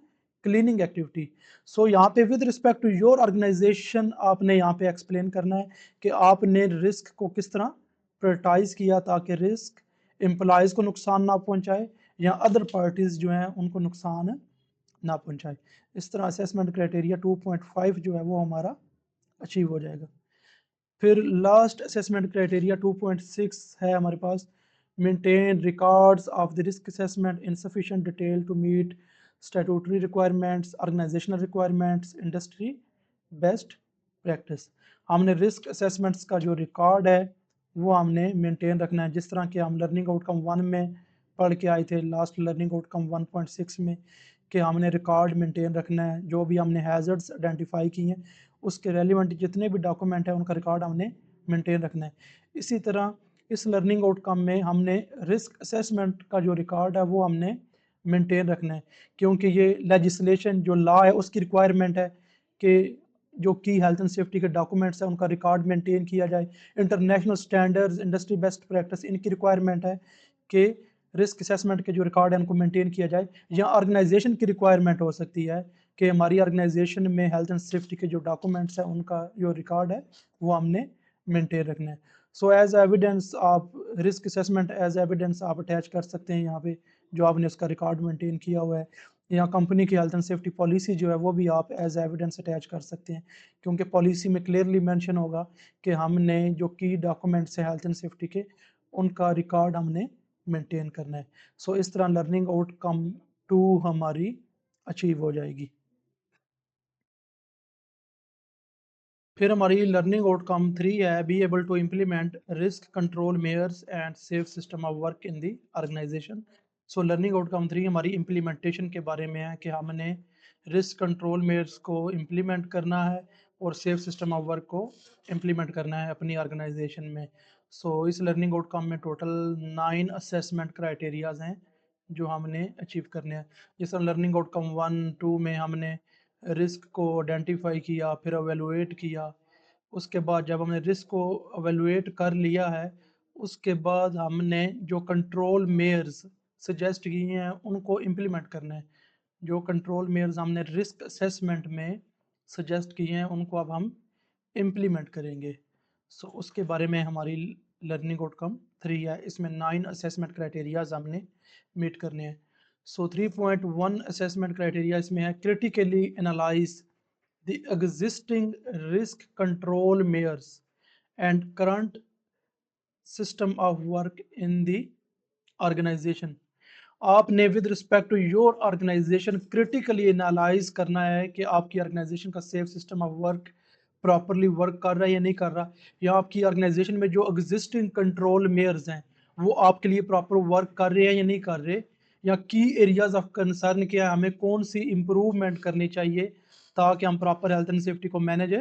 cleaning activity. So यहाँ पे with respect to your organisation आपने यहाँ पे एक्सप्लेन करना है कि आपने रिस्क को किस तरह प्रायोरिटाइज किया ताकि रिस्क एम्प्लॉयज़ को नुकसान ना पहुंचाए या अदर पार्टीज जो हैं उनको नुकसान ना पहुंचाए। इस तरह असेसमेंट क्राइटेरिया 2.5 जो है वो हमारा अचीव हो जाएगा। फिर लास्ट असेसमेंट क्राइटेरिया 2.6 है हमारे पास, maintain records of the risk assessment in sufficient detail to meet statutory requirements, organisational requirements, industry best practice. हमने रिस्क असेसमेंट्स का जो रिकॉर्ड है वो हमने मेंटेन रखना है। जिस तरह के हम लर्निंग आउटकम 1 में पढ़ के आए थे, लास्ट लर्निंग आउटकम 1.6 में, कि हमने रिकॉर्ड मेंटेन रखना है। जो भी हमने हैजर्ड्स आइडेंटिफाई किए हैं उसके रेलिवेंट जितने भी डॉक्यूमेंट हैं उनका रिकॉर्ड हमने मेंटेन रखना है। इसी तरह इस लर्निंग आउटकम में हमने रिस्क असेसमेंट का जो रिकॉर्ड है वो हमने मेंटेन रखना है, क्योंकि ये लेजिस्लेशन जो लॉ है उसकी रिक्वायरमेंट है कि जो की हेल्थ एंड सेफ्टी के डॉक्यूमेंट्स हैं उनका रिकॉर्ड मेंटेन किया जाए। International standards, industry best practice, इनकी रिक्वायरमेंट है कि रिस्क असेसमेंट के जो रिकॉर्ड है उनको मेंटेन किया जाए। या ऑर्गेनाइजेशन की रिक्वायरमेंट हो सकती है कि हमारी ऑर्गेनाइजेशन में हेल्थ एंड सेफ्टी के जो डॉक्यूमेंट्स हैं उनका जो रिकॉर्ड है वो हमने मेंटेन रखना है। सो एज एविडेंस आप रिस्क असेसमेंट एज एविडेंस आप अटैच कर सकते हैं यहाँ पे जो आपने उसका रिकॉर्ड मेंटेन किया हुआ है। या कंपनी की हेल्थ एंड सेफ्टी पॉलिसी जो है वो भी आप एज एविडेंस अटैच कर सकते हैं, क्योंकि पॉलिसी में क्लियरली मेंशन होगा कि हमने जो की डॉक्यूमेंट्स हैं हेल्थ एंड सेफ्टी के उनका रिकॉर्ड हमने मेंटेन करना है। सो इस तरह लर्निंग आउटकम 2 हमारी अचीव हो जाएगी। फिर हमारी लर्निंग आउटकम 3 है, be able to implement risk control measures and safe system of work in the organisation. So learning outcome 3 हमारी इम्प्लीमेंटेशन के बारे में है कि हमने रिस्क कंट्रोल मेयर्स को इम्प्लीमेंट करना है और सेफ सिस्टम ऑफ वर्क को इम्प्लीमेंट करना है अपनी ऑर्गेनाइजेशन में। सो इस लर्निंग आउटकम में टोटल 9 असेसमेंट क्राइटेरियाज हैं जो हमने अचीव करने हैं। जैसे लर्निंग आउटकम 1-2 में हमने रिस्क को आइडेंटिफाई किया, फिर एवेलुएट किया। उसके बाद जब हमने रिस्क को एवेलुएट कर लिया है, उसके बाद हमने जो कंट्रोल मेयर्स सजेस्ट किए हैं उनको इम्प्लीमेंट करना है। जो कंट्रोल मेयर्स हमने रिस्क असेसमेंट में सजेस्ट किए हैं उनको अब हम इम्प्लीमेंट करेंगे। सो उसके बारे में हमारी लर्निंग आउटकम 3 है। इसमें 9 असेसमेंट क्राइटेरियाज हमने मीट करने हैं। सो 3.1 असेसमेंट क्राइटेरिया इसमें है, critically analyse the existing risk control measures and current system of work in the organisation. आपने with respect to your organisation critically analyse करना है कि आपकी ऑर्गेनाइजेशन का safe system of work properly work कर रहा है या नहीं कर रहा, या आपकी ऑर्गेनाइजेशन में जो एग्जिस्टिंग कंट्रोल मेयर्स हैं वो आपके लिए प्रॉपर वर्क कर रहे हैं या नहीं कर रहे, या की एरियाज ऑफ कंसर्न क्या है, हमें कौन सी इम्प्रूवमेंट करनी चाहिए ताकि हम प्रॉपर हेल्थ एंड सेफ्टी को मैनेज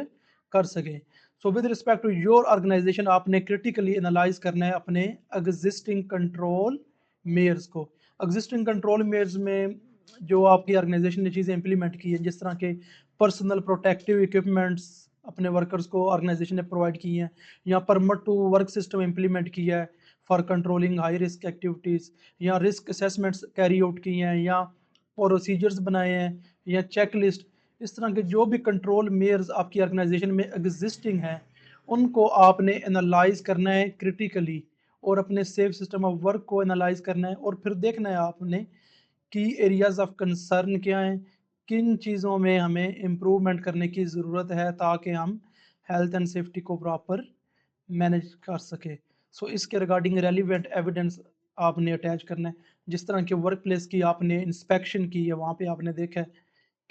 कर सकें। So with respect to your organisation आपने क्रिटिकली एनालाइज करना है अपने एग्जिस्टिंग कंट्रोल मेयर्स को। एग्जिस्टिंग कंट्रोल मेयर्स में जो आपकी ऑर्गेनाइजेशन ने चीज़ें इंप्लीमेंट की हैं, जिस तरह के पर्सनल प्रोटेक्टिव इक्विपमेंट्स अपने वर्कर्स को ऑर्गेनाइजेशन ने प्रोवाइड की हैं, या permit to work system implement किया है for controlling high risk activities, या रिस्क असेसमेंट्स कैरी आउट किए हैं, या प्रोसीजर्स बनाए हैं, या चेक लिस्ट। इस तरह के जो भी कंट्रोल मेयर्स आपकी ऑर्गेनाइजेशन में एग्जिस्टिंग हैं उनको आपने एनालाइज करना है क्रिटिकली, और अपने सेफ सिस्टम ऑफ वर्क को एनालाइज करना है, और फिर देखना है आपने की एरियाज ऑफ कंसर्न क्या हैं, किन चीज़ों में हमें इम्प्रूवमेंट करने की ज़रूरत है ताकि हम हेल्थ एंड सेफ्टी को प्रॉपर मैनेज कर सके। सो इसके रिगार्डिंग रेलिवेंट एविडेंस आपने अटैच करना है। जिस तरह के वर्क प्लेस की आपने इंस्पेक्शन की है, वहाँ पे आपने देखा है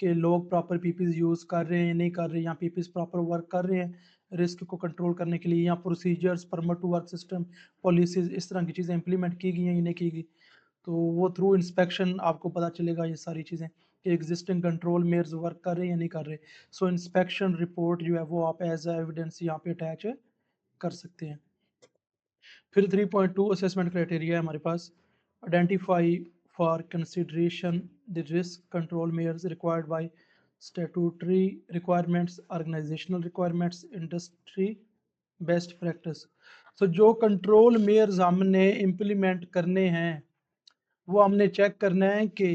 कि लोग प्रॉपर पीपीज यूज़ कर रहे हैं नहीं कर रहे, या पीपीज प्रॉपर वर्क कर रहे हैं रिस्क को कंट्रोल करने के लिए, या procedures permit to work system policies इस तरह की चीज़ें इंप्लीमेंट की गई हैं या नहीं की गई। तो वो थ्रू इंस्पेक्शन आपको पता चलेगा ये सारी चीज़ें कि एग्जिस्टिंग कंट्रोल मेयर्स वर्क कर रहे हैं या नहीं कर रहे। सो इंस्पेक्शन रिपोर्ट जो है वो आप एज एविडेंस यहाँ पे अटैच कर सकते हैं। फिर 3.2 असेसमेंट क्राइटेरिया है हमारे पास, identify for consideration the risk control measures required by statutory requirements, organisational requirements, industry best practice. So जो कंट्रोल मेयर्स हमने इम्प्लीमेंट करने हैं वो हमने चेक करना है कि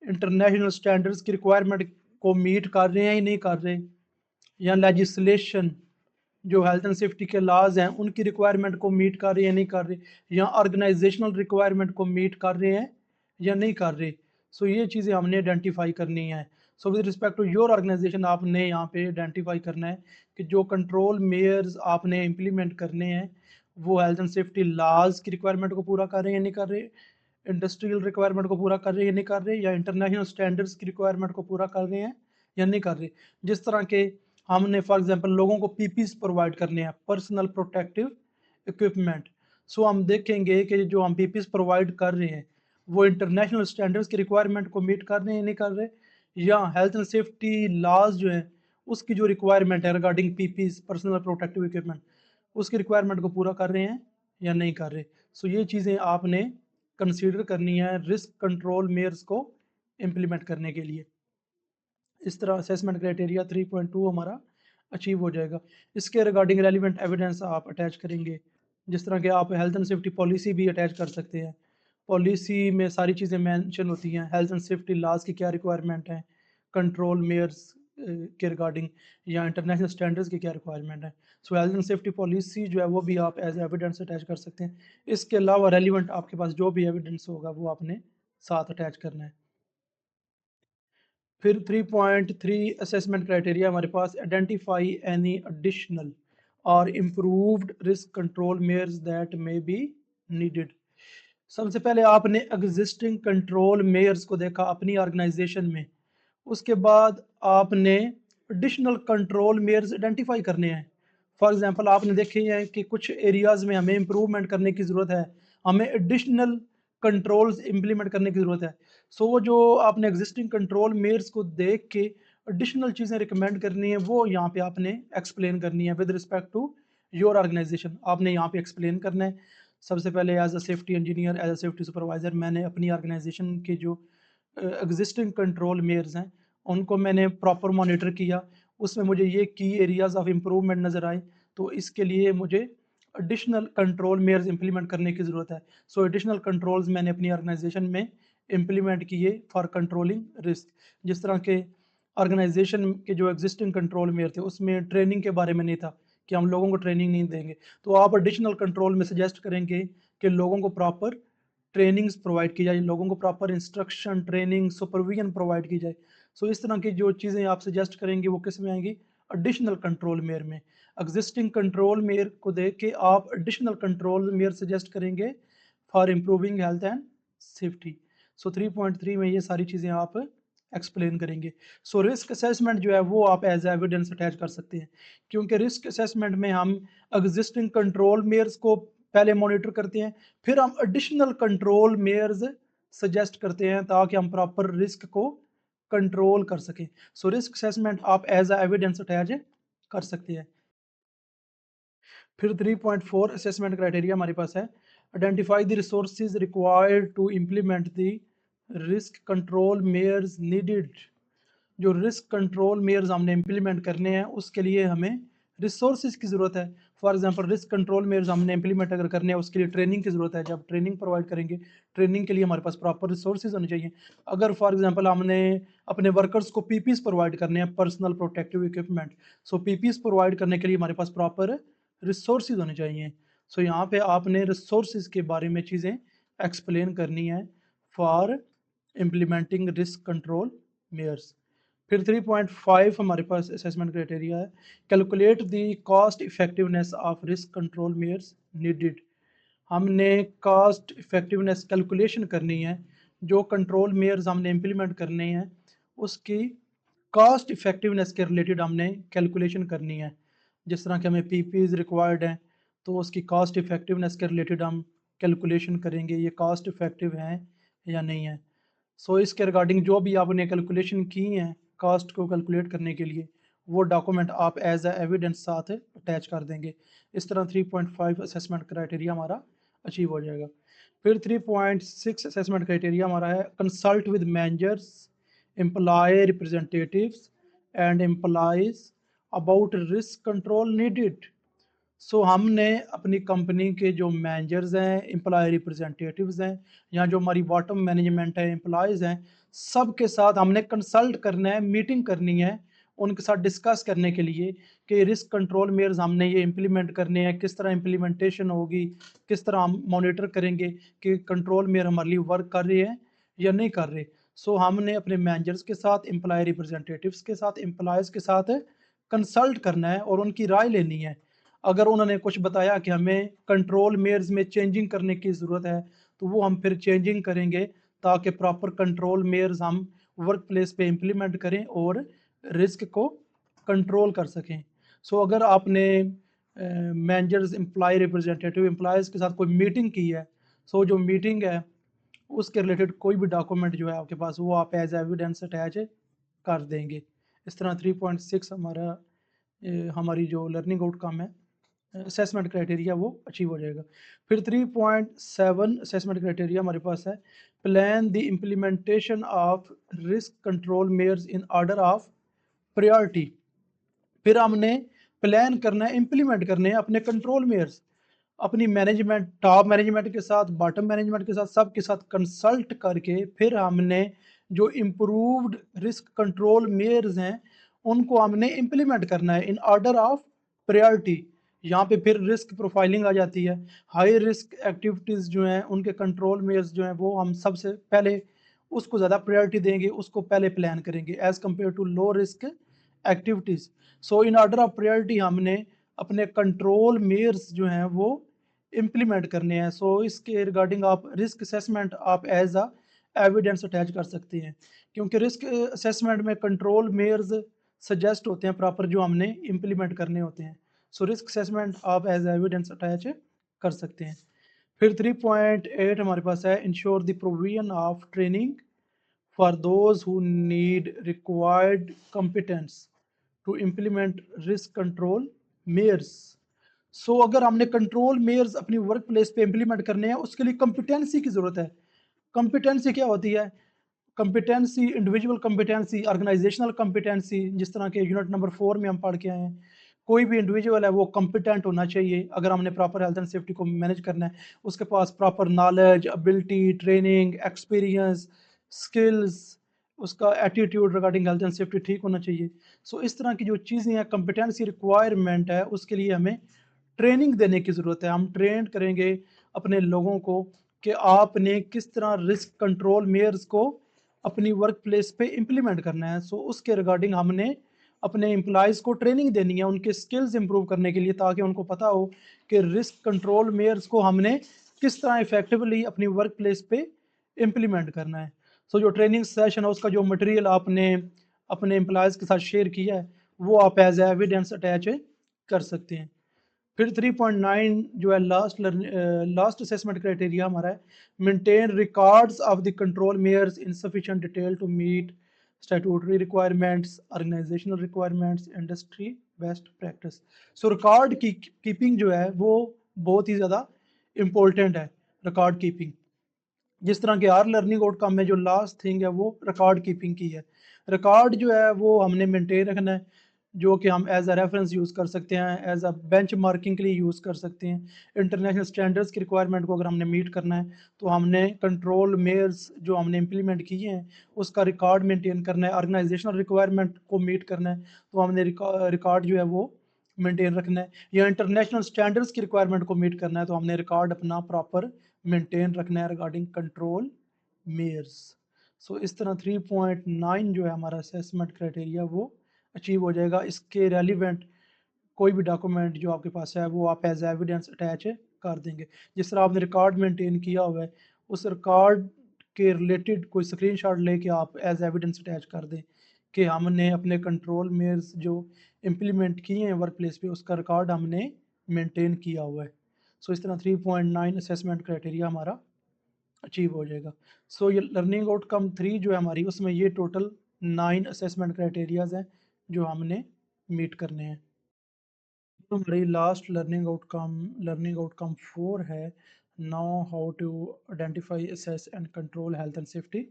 इंटरनेशनल स्टैंडर्ड्स की रिक्वायरमेंट को मीट कर रहे हैं या नहीं कर रहे, या लेजिस्लेशन जो हेल्थ एंड सेफ्टी के लाज हैं उनकी रिक्वायरमेंट को मीट कर रहे हैं या नहीं कर रहे, या ऑर्गेनाइजेशनल रिक्वायरमेंट को मीट कर रहे हैं या नहीं कर रहे। सो ये चीज़ें हमने आइडेंटिफाई करनी है। So with respect to your organisation आपने यहाँ पे आइडेंटिफाई करना है कि जो कंट्रोल मेयर्स आपने इम्प्लीमेंट करने हैं वो हेल्थ एंड सेफ्टी लाज की रिक्वायरमेंट को पूरा कर रहे हैं या नहीं कर रहे, इंडस्ट्रियल रिक्वायरमेंट को पूरा कर रहे हैं या नहीं कर रहे, या इंटरनेशनल स्टैंडर्ड्स की रिक्वायरमेंट को पूरा कर रहे हैं या नहीं कर रहे। जिस तरह के हमने फॉर एग्जांपल लोगों को पीपीज प्रोवाइड करने हैं, पर्सनल प्रोटेक्टिव इक्विपमेंट। सो हम देखेंगे कि जो हम पीपीज प्रोवाइड कर रहे हैं वो इंटरनेशनल स्टैंडर्ड्स की रिक्वायरमेंट को मीट कर रहे हैं या नहीं कर रहे, या हेल्थ एंड सेफ्टी लॉज जो है उसकी जो रिक्वायरमेंट है regarding PPs personal protective equipment उसकी रिक्वायरमेंट को पूरा कर रहे हैं या नहीं कर रहे। सो ये चीज़ें आपने कंसीडर करनी है रिस्क कंट्रोल मेयर्स को इम्प्लीमेंट करने के लिए। इस तरह असेसमेंट क्राइटेरिया 3.2 हमारा अचीव हो जाएगा। इसके रिगार्डिंग रेलिवेंट एविडेंस आप अटैच करेंगे, जिस तरह के आप हेल्थ एंड सेफ्टी पॉलिसी भी अटैच कर सकते हैं। पॉलिसी में सारी चीज़ें मेंशन होती हैं, हेल्थ एंड सेफ्टी लॉज की क्या रिक्वायरमेंट है, कंट्रोल मेयर्स के रिगार्डिंग, या इंटरनेशनल स्टैंडर्ड्स की क्या रिक्वायरमेंट है। सो हेल्थ एंड सेफ्टी पॉलिसी जो है वो भी आप एज एविडेंस अटैच कर सकते हैं। इसके अलावा रेलिवेंट आपके पास जो भी एविडेंस होगा वो आपने साथ अटैच करना है। फिर 3.3 असेसमेंट क्राइटेरिया हमारे पास, आइडेंटिफाई एनी एडिशनल और improved risk control measures that may be needed. सबसे पहले आपने एग्जिस्टिंग कंट्रोल मेयर्स को देखा अपनी ऑर्गेनाइजेशन में, उसके बाद आपने एडिशनल कंट्रोल मेयर्स आइडेंटिफाई करने हैं। फॉर एग्जांपल आपने देखे हैं कि कुछ एरियाज़ में हमें इम्प्रूवमेंट करने की ज़रूरत है, हमें एडिशनल कंट्रोल्स इम्प्लीमेंट करने की ज़रूरत है। सो वो जो आपने एग्जिस्टिंग कंट्रोल मेयर्स को देख के एडिशनल चीज़ें रिकमेंड करनी है, वो यहाँ पे आपने एक्सप्लेन करनी है with respect to your organisation. आपने यहाँ पे एक्सप्लेन करना है। सबसे पहले as a safety engineer, as a safety supervisor, मैंने अपनी ऑर्गेनाइजेशन के जो एग्जिस्टिंग कंट्रोल मेयर्स हैं उनको मैंने प्रॉपर मॉनिटर किया। उसमें मुझे ये की एरियाज़ ऑफ इम्प्रूवमेंट नज़र आए, तो इसके लिए मुझे एडिशनल कंट्रोल मेयर्स इंप्लीमेंट करने की ज़रूरत है। सो एडिशनल कंट्रोल्स मैंने अपनी ऑर्गेनाइजेशन में इंप्लीमेंट किए फॉर कंट्रोलिंग रिस्क। जिस तरह के ऑर्गेनाइजेशन के जो एग्जिस्टिंग कंट्रोल मेयर थे उसमें ट्रेनिंग के बारे में नहीं था कि हम लोगों को ट्रेनिंग नहीं देंगे, तो आप एडिशनल कंट्रोल में सजेस्ट करेंगे कि लोगों को प्रॉपर ट्रेनिंग्स प्रोवाइड की जाए, लोगों को proper instruction, training, supervision provide की जाए। सो इस तरह की जो चीज़ें आप सजेस्ट करेंगे वो किस में आएंगी? एडिशनल कंट्रोल मेयर में। एग्जिस्टिंग कंट्रोल मेयर को देख के आप एडिशनल कंट्रोल मेयर सजेस्ट करेंगे for improving health and safety. So 3.3 में ये सारी चीज़ें आप एक्सप्लेन करेंगे। सो रिस्क असेसमेंट जो है वो आप एज एविडेंस अटैच कर सकते हैं, क्योंकि रिस्क असेसमेंट में हम एग्जिस्टिंग कंट्रोल मेयर्स को पहले मॉनिटर करते हैं, फिर हम एडिशनल कंट्रोल मेयर्स सजेस्ट करते हैं ताकि हम प्रॉपर रिस्क को कंट्रोल कर सकें। सो रिस्क असेसमेंट आप एज एविडेंस अटैच कर सकते हैं। फिर 3.4 असेसमेंट क्राइटेरिया हमारे पास है। Identify the resources required to implement the risk control measures needed. जो रिस्क कंट्रोल मेयर्स हमने इम्प्लीमेंट करने हैं उसके लिए हमें रिसोर्सेज की ज़रूरत है। For example risk control measures हमने इम्प्लीमेंट अगर करने हैं उसके लिए ट्रेनिंग की ज़रूरत है। जब ट्रेनिंग प्रोवाइड करेंगे, ट्रेनिंग के लिए हमारे पास प्रॉपर रिसोर्सेज होने चाहिए। अगर फॉर एग्जांपल हमने अपने वर्कर्स को पीपीज प्रोवाइड करने हैं, पर्सनल प्रोटेक्टिव इक्विपमेंट, सो पीपीज प्रोवाइड करने के लिए हमारे पास प्रॉपर रिसोर्सेज होने चाहिए। सो यहाँ पे आपने रिसोर्सेज के बारे में चीज़ें एक्सप्लेन करनी है for implementing risk control measures. फिर 3.5 हमारे पास असेसमेंट क्राइटेरिया है। Calculate the cost effectiveness of risk control measures needed. हमने कॉस्ट इफेक्टिवनेस कैलकुलेशन करनी है। जो कंट्रोल मेयर्स हमने इम्प्लीमेंट करने हैं उसकी कॉस्ट इफेक्टिवनेस के रिलेटेड हमने कैलकुलेशन करनी है। जिस तरह के हमें पीपीज रिक्वायर्ड हैं तो उसकी कॉस्ट इफेक्टिवनेस के रिलेटेड हम कैलकुलेशन करेंगे, ये कॉस्ट इफेक्टिव हैं या नहीं है। सो इसके रिगार्डिंग जो भी आपने कैलकुलेशन की हैं कॉस्ट को कैलकुलेट करने के लिए, वो डॉक्यूमेंट आप एज ए एविडेंस साथ अटैच कर देंगे। इस तरह 3.5 असेसमेंट क्राइटेरिया हमारा अचीव हो जाएगा। फिर 3.6 असेसमेंट क्राइटेरिया हमारा है consult with managers, employee representatives and employees about risk control needed. So हमने अपनी कंपनी के जो मैनेजर्स हैं, एम्प्लॉय रिप्रेजेंटेटिव्स हैं, या जो हमारी बॉटम मैनेजमेंट है, एम्प्लॉयज़ हैं, सब के साथ हमने कंसल्ट करना है, मीटिंग करनी है उनके साथ डिस्कस करने के लिए कि रिस्क कंट्रोल मेयर्स हमने ये इम्प्लीमेंट करने हैं, किस तरह इम्प्लीमेंटेशन होगी, किस तरह हम मॉनिटर करेंगे कि कंट्रोल मेयर हमारे लिए वर्क कर रहे हैं या नहीं कर रहे। सो हमने अपने मैनेजर्स के साथ, एम्प्लॉय रिप्रेजेंटेटिव्स के साथ, एम्प्लॉयज़ के साथ कंसल्ट करना है और उनकी राय लेनी है। अगर उन्होंने कुछ बताया कि हमें कंट्रोल मेयर्स में चेंजिंग करने की ज़रूरत है तो वो हम फिर चेंजिंग करेंगे ताकि प्रॉपर कंट्रोल मेयर्स हम वर्क प्लेस पे इम्प्लीमेंट करें और रिस्क को कंट्रोल कर सकें। सो अगर आपने मैनेजर्स, एम्प्लॉय रिप्रेजेंटेटिव, एम्प्लॉयज़ के साथ कोई मीटिंग की है, सो जो मीटिंग है उसके रिलेटेड कोई भी डॉक्यूमेंट जो है आपके पास वो आप एज एविडेंस अटैच कर देंगे। इस तरह 3.6 हमारी जो लर्निंग आउटकम है, असेसमेंट क्राइटेरिया, वो अचीव हो जाएगा। फिर 3.7 असेसमेंट क्राइटेरिया हमारे पास है plan the implementation of risk control measures in order of priority. फिर हमने प्लान करना है, इम्प्लीमेंट करने हैं अपने कंट्रोल मेयर्स अपनी मैनेजमेंट, टॉप मैनेजमेंट के साथ, बॉटम मैनेजमेंट के साथ, सबके साथ कंसल्ट करके फिर हमने जो इम्प्रूव्ड रिस्क कंट्रोल मेयर्स हैं उनको हमने इम्प्लीमेंट करना है इन ऑर्डर ऑफ प्रायोरिटी। यहाँ पे फिर रिस्क प्रोफाइलिंग आ जाती है। हाई रिस्क एक्टिविटीज़ जो हैं उनके कंट्रोल मेयर्स जो हैं वो हम सबसे पहले उसको ज़्यादा प्रायोरिटी देंगे, उसको पहले प्लान करेंगे as compare to low risk activities. So in order of priority हमने अपने कंट्रोल मेयर्स जो हैं वो इम्प्लीमेंट करने हैं। सो इसके रिगार्डिंग आप रिस्क असेसमेंट आप एज अ एविडेंस अटैच कर सकते हैं, क्योंकि रिस्क असेसमेंट में कंट्रोल मेयर्स सजेस्ट होते हैं प्रॉपर, जो हमने इम्प्लीमेंट करने होते हैं। सो रिस्क असेसमेंट आप एज एविडेंस अटैच कर सकते हैं। फिर 3.8 हमारे पास है, ensure the provision of training for those who need required competence to implement risk control measures. So अगर हमने कंट्रोल मेयर्स अपनी वर्क प्लेस पे इम्प्लीमेंट करने हैं, उसके लिए कंपिटेंसी की ज़रूरत है। कंपिटेंसी क्या होती है? Competency, individual competency, organisational competency, जिस तरह के यूनिट नंबर 4 में हम पढ़ के आए हैं। कोई भी इंडिविजुअल है वो कंपिटेंट होना चाहिए अगर हमने प्रॉपर हेल्थ एंड सेफ्टी को मैनेज करना है। उसके पास proper knowledge, ability, training, experience, skills, उसका attitude regarding health and safety ठीक होना चाहिए। सो इस तरह की जो चीज़ें हैं, कंपिटेंसी रिक्वायरमेंट है, उसके लिए हमें ट्रेनिंग देने की ज़रूरत है। हम ट्रेन करेंगे अपने लोगों को कि आपने किस तरह रिस्क कंट्रोल मेयर्स को अपनी वर्क प्लेस पे इम्प्लीमेंट करना है। सो उसके रिगार्डिंग हमने अपने एम्प्लॉयज़ को ट्रेनिंग देनी है, उनके स्किल्स इंप्रूव करने के लिए, ताकि उनको पता हो कि रिस्क कंट्रोल मेयर्स को हमने किस तरह इफेक्टिवली अपनी वर्क प्लेस पे इम्प्लीमेंट करना है। सो जो ट्रेनिंग सेशन है, उसका जो मटेरियल आपने अपने एम्प्लॉयज़ के साथ शेयर किया है, वो आप एज एविडेंस अटैच कर सकते हैं। फिर 3.9 जो है, लास्ट असेसमेंट क्राइटेरिया हमारा है, maintain records of the control measures in sufficient detail to meet statutory requirements, organisational requirements, industry best practice. So record की कीपिंग जो है वो बहुत ही ज़्यादा इम्पोर्टेंट है। रिकॉर्ड कीपिंग, जिस तरह के आर लर्निंग आउटकम में जो लास्ट थिंग है वो रिकॉर्ड कीपिंग की है। रिकॉर्ड जो है वो हमने मेंटेन रखना है, जो कि हम एज अ रेफरेंस यूज़ कर सकते हैं, एज अ बेंच मार्किंग के लिए यूज़ कर सकते हैं। इंटरनेशनल स्टैंडर्ड्स की रिक्वायरमेंट को अगर हमने मीट करना है, तो हमने कंट्रोल मेयर्स जो हमने इम्प्लीमेंट किए हैं उसका रिकॉर्ड मेंटेन करना है। ऑर्गेनाइजेशनल रिक्वायरमेंट को मीट करना है, तो हमने रिकॉर्ड जो है वो मेंटेन रखना है। या इंटरनेशनल स्टैंडर्ड्स की रिक्वायरमेंट को मीट करना है, तो हमने रिकॉर्ड अपना प्रॉपर मेंटेन रखना है रिगार्डिंग कंट्रोल मेयर्स। सो इस तरह 3.9 जो है हमारा असेसमेंट क्राइटेरिया वो अचीव हो जाएगा। इसके रेलिवेंट कोई भी डॉक्यूमेंट जो आपके पास है वो आप एज एविडेंस अटैच कर देंगे। जिस तरह आपने रिकॉर्ड मेंटेन किया हुआ है, उस रिकॉर्ड के रिलेटेड कोई स्क्रीनशॉट लेके आप एज एविडेंस अटैच कर दें कि हमने अपने कंट्रोल मेयर्स जो इम्प्लीमेंट किए हैं वर्क प्लेस पे, उसका रिकॉर्ड हमने मेंटेन किया हुआ है। सो इस तरह 3.9 असेसमेंट क्राइटेरिया हमारा अचीव हो जाएगा। सो ये लर्निंग आउटकम 3 जो है हमारी, उसमें ये टोटल 9 असेसमेंट क्राइटेरियाज हैं जो हमने मीट करने हैं। तो हमारी लास्ट लर्निंग आउटकम 4 है, know how to identify, assess and control health and safety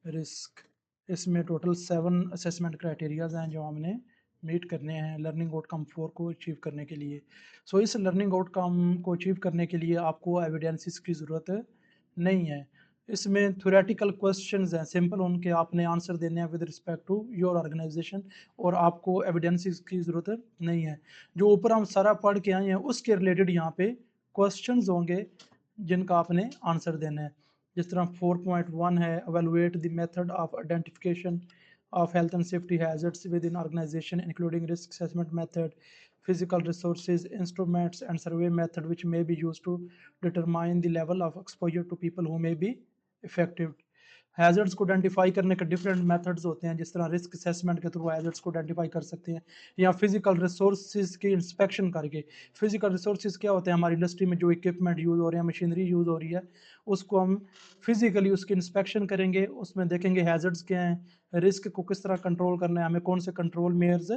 risk. इसमें टोटल 7 असेसमेंट क्राइटेरियाज हैं जो हमने मीट करने हैं लर्निंग आउटकम 4 को अचीव करने के लिए। सो इस लर्निंग आउटकम को अचीव करने के लिए आपको एविडेंसेस की ज़रूरत नहीं है। इसमें थ्योरेटिकल क्वेश्चंस हैं, सिंपल उनके आपने आंसर देने हैं with respect to your organisation, और आपको एविडेंसेस की ज़रूरत नहीं है। जो ऊपर हम सारा पढ़ के आए हैं उसके रिलेटेड यहाँ पे क्वेश्चंस होंगे जिनका आपने आंसर देना है। जिस तरह 4.1 है, evaluate the method of identification of health and safety hazards within organization including risk assessment method, physical resources, instruments and survey method which may be used to determine the level of exposure to people who may be affected। Hazards को identify करने के different methods होते हैं, जिस तरह risk assessment के through hazards को identify कर सकते हैं, या फिजिकल रिसोर्सेज की इंस्पेक्शन करके। फिजिकल रिसोर्सेज क्या होते हैं? हमारी इंडस्ट्री में जो इक्विपमेंट यूज़ हो रहे हैं, मशीनरी यूज़ हो रही है, उसको हम फिजिकली उसकी इंस्पेक्शन करेंगे, उसमें देखेंगे हैजर्ड्स क्या हैं, रिस्क को किस तरह कंट्रोल करना है, हमें कौन से कंट्रोल मेयर्स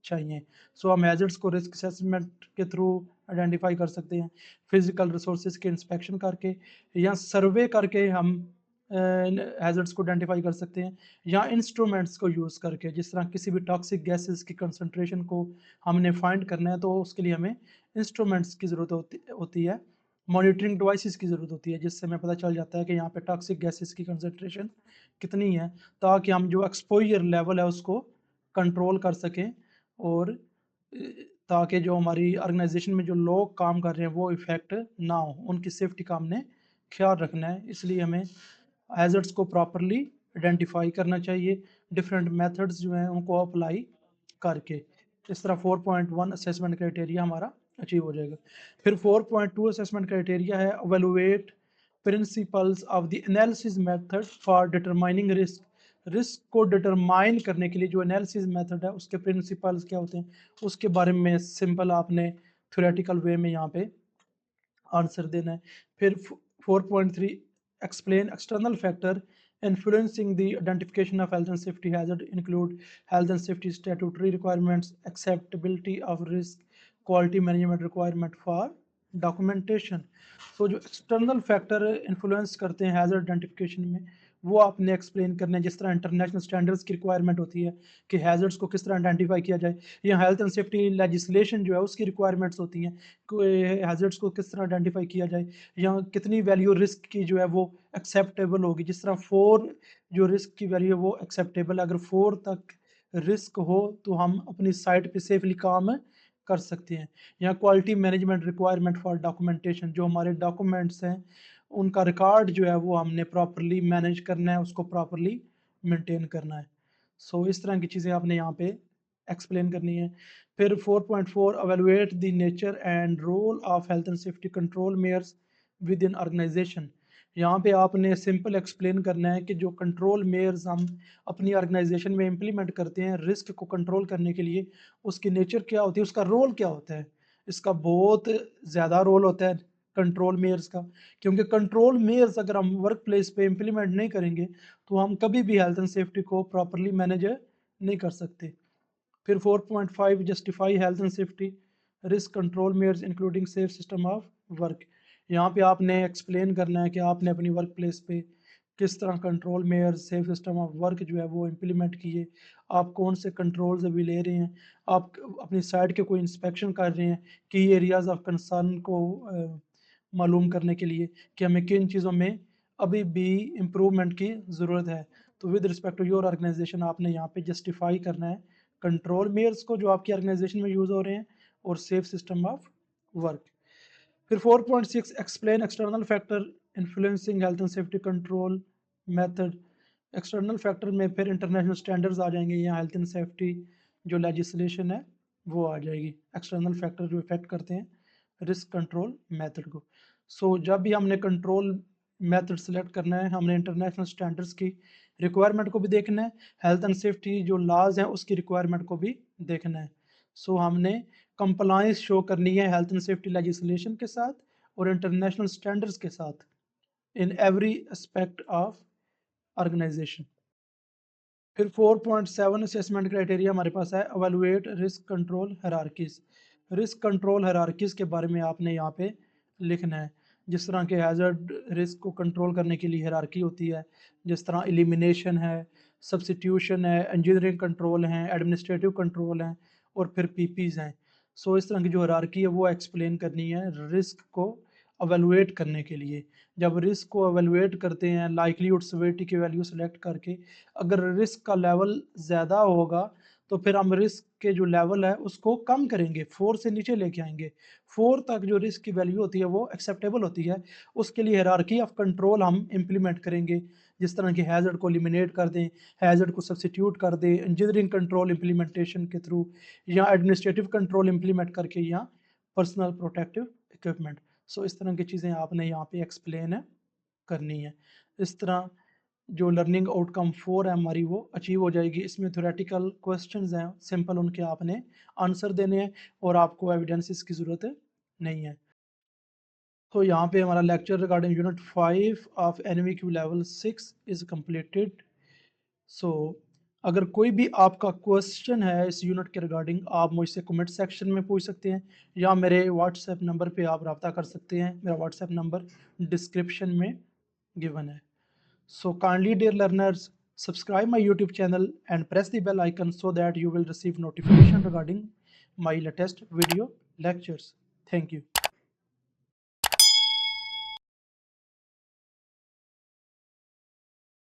चाहिए। सो हम हैजर्ड्स को रिस्क असेसमेंट के थ्रू आइडेंटिफाई कर सकते हैं, फिजिकल रिसोर्सेज के इंस्पेक्शन करके, या सर्वे करके हम हैजर्ड्स को आइडेंटिफाई कर सकते हैं, या इंस्ट्रूमेंट्स को यूज़ करके। जिस तरह किसी भी टॉक्सिक गैसेस की कंसंट्रेशन को हमने फाइंड करना है, तो उसके लिए हमें इंस्ट्रूमेंट्स की ज़रूरत होती है, मॉनिटरिंग डिवाइसेस की ज़रूरत होती है, जिससे हमें पता चल जाता है कि यहाँ पे टॉक्सिक गैसेस की कंसंट्रेशन कितनी है, ताकि हम जो एक्सपोजर लेवल है उसको कंट्रोल कर सकें, और ताकि जो हमारी ऑर्गेनाइजेशन में जो लोग काम कर रहे हैं वो इफ़ेक्ट ना हो, उनकी सेफ्टी का हमने ख्याल रखना है। इसलिए हमें हैजर्ड्स को प्रॉपरली आइडेंटिफाई करना चाहिए, डिफरेंट मेथड्स जो हैं उनको अप्लाई करके। इस तरह 4.1 असेसमेंट क्राइटेरिया हमारा अचीव हो जाएगा। फिर 4.2 असेसमेंट क्राइटेरिया है, evaluate principles of the analysis method for determining risk। Risk को डिटरमाइन करने के लिए जो एनालिसिस मेथड है उसके प्रिंसिपल्स क्या होते हैं उसके बारे में सिंपल आपने थ्योरेटिकल वे में यहाँ पे आंसर देना है। फिर 4.3 explain external factor influencing the identification of health and safety hazard include health and safety statutory requirements, acceptability of risk, quality management requirement for documentation. So जो external factor influence करते हैं hazard identification में वो आपने explain करना है। जिस तरह इंटरनेशनल स्टैंडर्ड्स की रिक्वायरमेंट होती है कि हैजर्ड्स को किस तरह आइडेंटिफाई किया जाए, या हेल्थ एंड सेफ्टी लेजिस्लेशन जो है उसकी रिक्वायरमेंट्स होती हैं कि हैजर्ड्स को किस तरह आइडेंटिफाई किया जाए, या कितनी वैल्यू रिस्क की जो है वो एक्सेप्टेबल होगी। जिस तरह 4 जो रिस्क की वैल्यू है वो एक्सेप्टेबल, अगर 4 तक रिस्क हो तो हम अपनी साइट पे सेफली काम कर सकते हैं। या quality management requirement for documentation, जो हमारे डॉक्यूमेंट्स हैं उनका रिकॉर्ड जो है वो हमने प्रॉपरली मैनेज करना है, उसको प्रॉपरली मेंटेन करना है। सो इस तरह की चीज़ें आपने यहाँ पे एक्सप्लेन करनी है। फिर 4.4 evaluate the nature and role of health and safety control measures within organization। यहाँ पे आपने सिंपल एक्सप्लेन करना है कि जो कंट्रोल मेयर्स हम अपनी ऑर्गेनाइजेशन में इम्प्लीमेंट करते हैं रिस्क को कंट्रोल करने के लिए, उसकी नेचर क्या होती है, उसका रोल क्या होता है। इसका बहुत ज़्यादा रोल होता है कंट्रोल मेयर्स का, क्योंकि कंट्रोल मेयर्स अगर हम वर्क प्लेस पे इम्प्लीमेंट नहीं करेंगे तो हम कभी भी हेल्थ एंड सेफ्टी को प्रॉपरली मैनेज नहीं कर सकते। फिर 4.5 justify health and safety risk control measures including safe system of work. यहाँ पे आपने एक्सप्लेन करना है कि आपने अपनी वर्क प्लेस पे किस तरह control mayor safe system of work जो है वो इम्प्लीमेंट किए, आप कौन से कंट्रोल्स अभी ले रहे हैं, आप अपनी साइट के कोई इंस्पेक्शन कर रहे हैं की एरियाज ऑफ कंसर्न को मालूम करने के लिए कि हमें किन चीज़ों में अभी भी इम्प्रूवमेंट की ज़रूरत है। तो with respect to your organisation आपने यहाँ पे जस्टिफाई करना है कंट्रोल मेयर्स को जो आपकी ऑर्गेनाइजेशन में यूज़ हो रहे हैं और सेफ सिस्टम ऑफ वर्क। फिर 4.6 explain external factor influencing health and safety control method. External factor में फिर इंटरनेशनल स्टैंडर्ड्स आ जाएंगे या हेल्थ एंड सेफ्टी जो लेजिस्लेशन है वो आ जाएगी। एक्सटर्नल फैक्टर जो इफेक्ट करते हैं रिस्क कंट्रोल मेथड को। सो जब भी हमने कंट्रोल मेथड सेलेक्ट करना है हमने इंटरनेशनल स्टैंडर्ड्स की रिक्वायरमेंट को भी देखना है, हेल्थ एंड सेफ्टी जो लॉज हैं उसकी रिक्वायरमेंट को भी देखना है। सो हमने कंप्लायंस शो करनी है हेल्थ एंड सेफ्टी लेजिस्लेशन के साथ और इंटरनेशनल स्टैंडर्ड्स के साथ in every aspect of organisation. फिर 4.7 असेसमेंट क्राइटेरिया हमारे पास है evaluate risk control hierarchies. Risk control hierarchies के बारे में आपने यहाँ पे लिखना है। जिस तरह के हैजर्ड रिस्क को कंट्रोल करने के लिए हायरार्की होती है, जिस तरह एलिमिनेशन है, सब्स्टिट्यूशन है, इंजीनियरिंग कंट्रोल हैं, एडमिनिस्ट्रेटिव कंट्रोल हैं और फिर पीपीज हैं। सो इस तरह की जो हायरार्की है वो एक्सप्लेन करनी है रिस्क को एवेलुएट करने के लिए। जब रिस्क को एवेलुएट करते हैं लाइकलीहुड सिवियरिटी की वैल्यू सेलेक्ट करके, अगर रिस्क का लेवल ज़्यादा होगा तो फिर हम रिस्क के जो लेवल है उसको कम करेंगे, 4 से नीचे लेके आएंगे। 4 तक जो रिस्क की वैल्यू होती है वो एक्सेप्टेबल होती है, उसके लिए हायरार्की ऑफ कंट्रोल हम इम्प्लीमेंट करेंगे। जिस तरह की हैजर्ड को एलिमिनेट कर दें, हैजर्ड को सब्स्टिट्यूट कर दें इंजीनियरिंग कंट्रोल इम्प्लीमेंटेशन के थ्रू, या एडमिनिस्ट्रेटिव कंट्रोल इम्प्लीमेंट करके, या पर्सनल प्रोटेक्टिव इक्विपमेंट। सो इस तरह की चीज़ें आपने यहाँ पे एक्सप्लेन करनी है। इस तरह जो लर्निंग आउटकम 4 है हमारी वो अचीव हो जाएगी। इसमें थ्योरेटिकल क्वेश्चंस हैं सिंपल, उनके आपने आंसर देने हैं और आपको एविडेंसेस की ज़रूरत नहीं है। तो यहाँ पे हमारा lecture regarding unit 5 of NVQ level 6 is completed. So अगर कोई भी आपका क्वेश्चन है इस यूनिट के रिगार्डिंग आप मुझसे कमेंट सेक्शन में पूछ सकते हैं या मेरे व्हाट्सएप नंबर पे आप रब्ता कर सकते हैं। मेरा व्हाट्सएप नंबर डिस्क्रिप्शन में गिवन है। So kindly dear learners, subscribe my YouTube channel and press the bell icon so that you will receive notification regarding my latest video lectures. Thank you.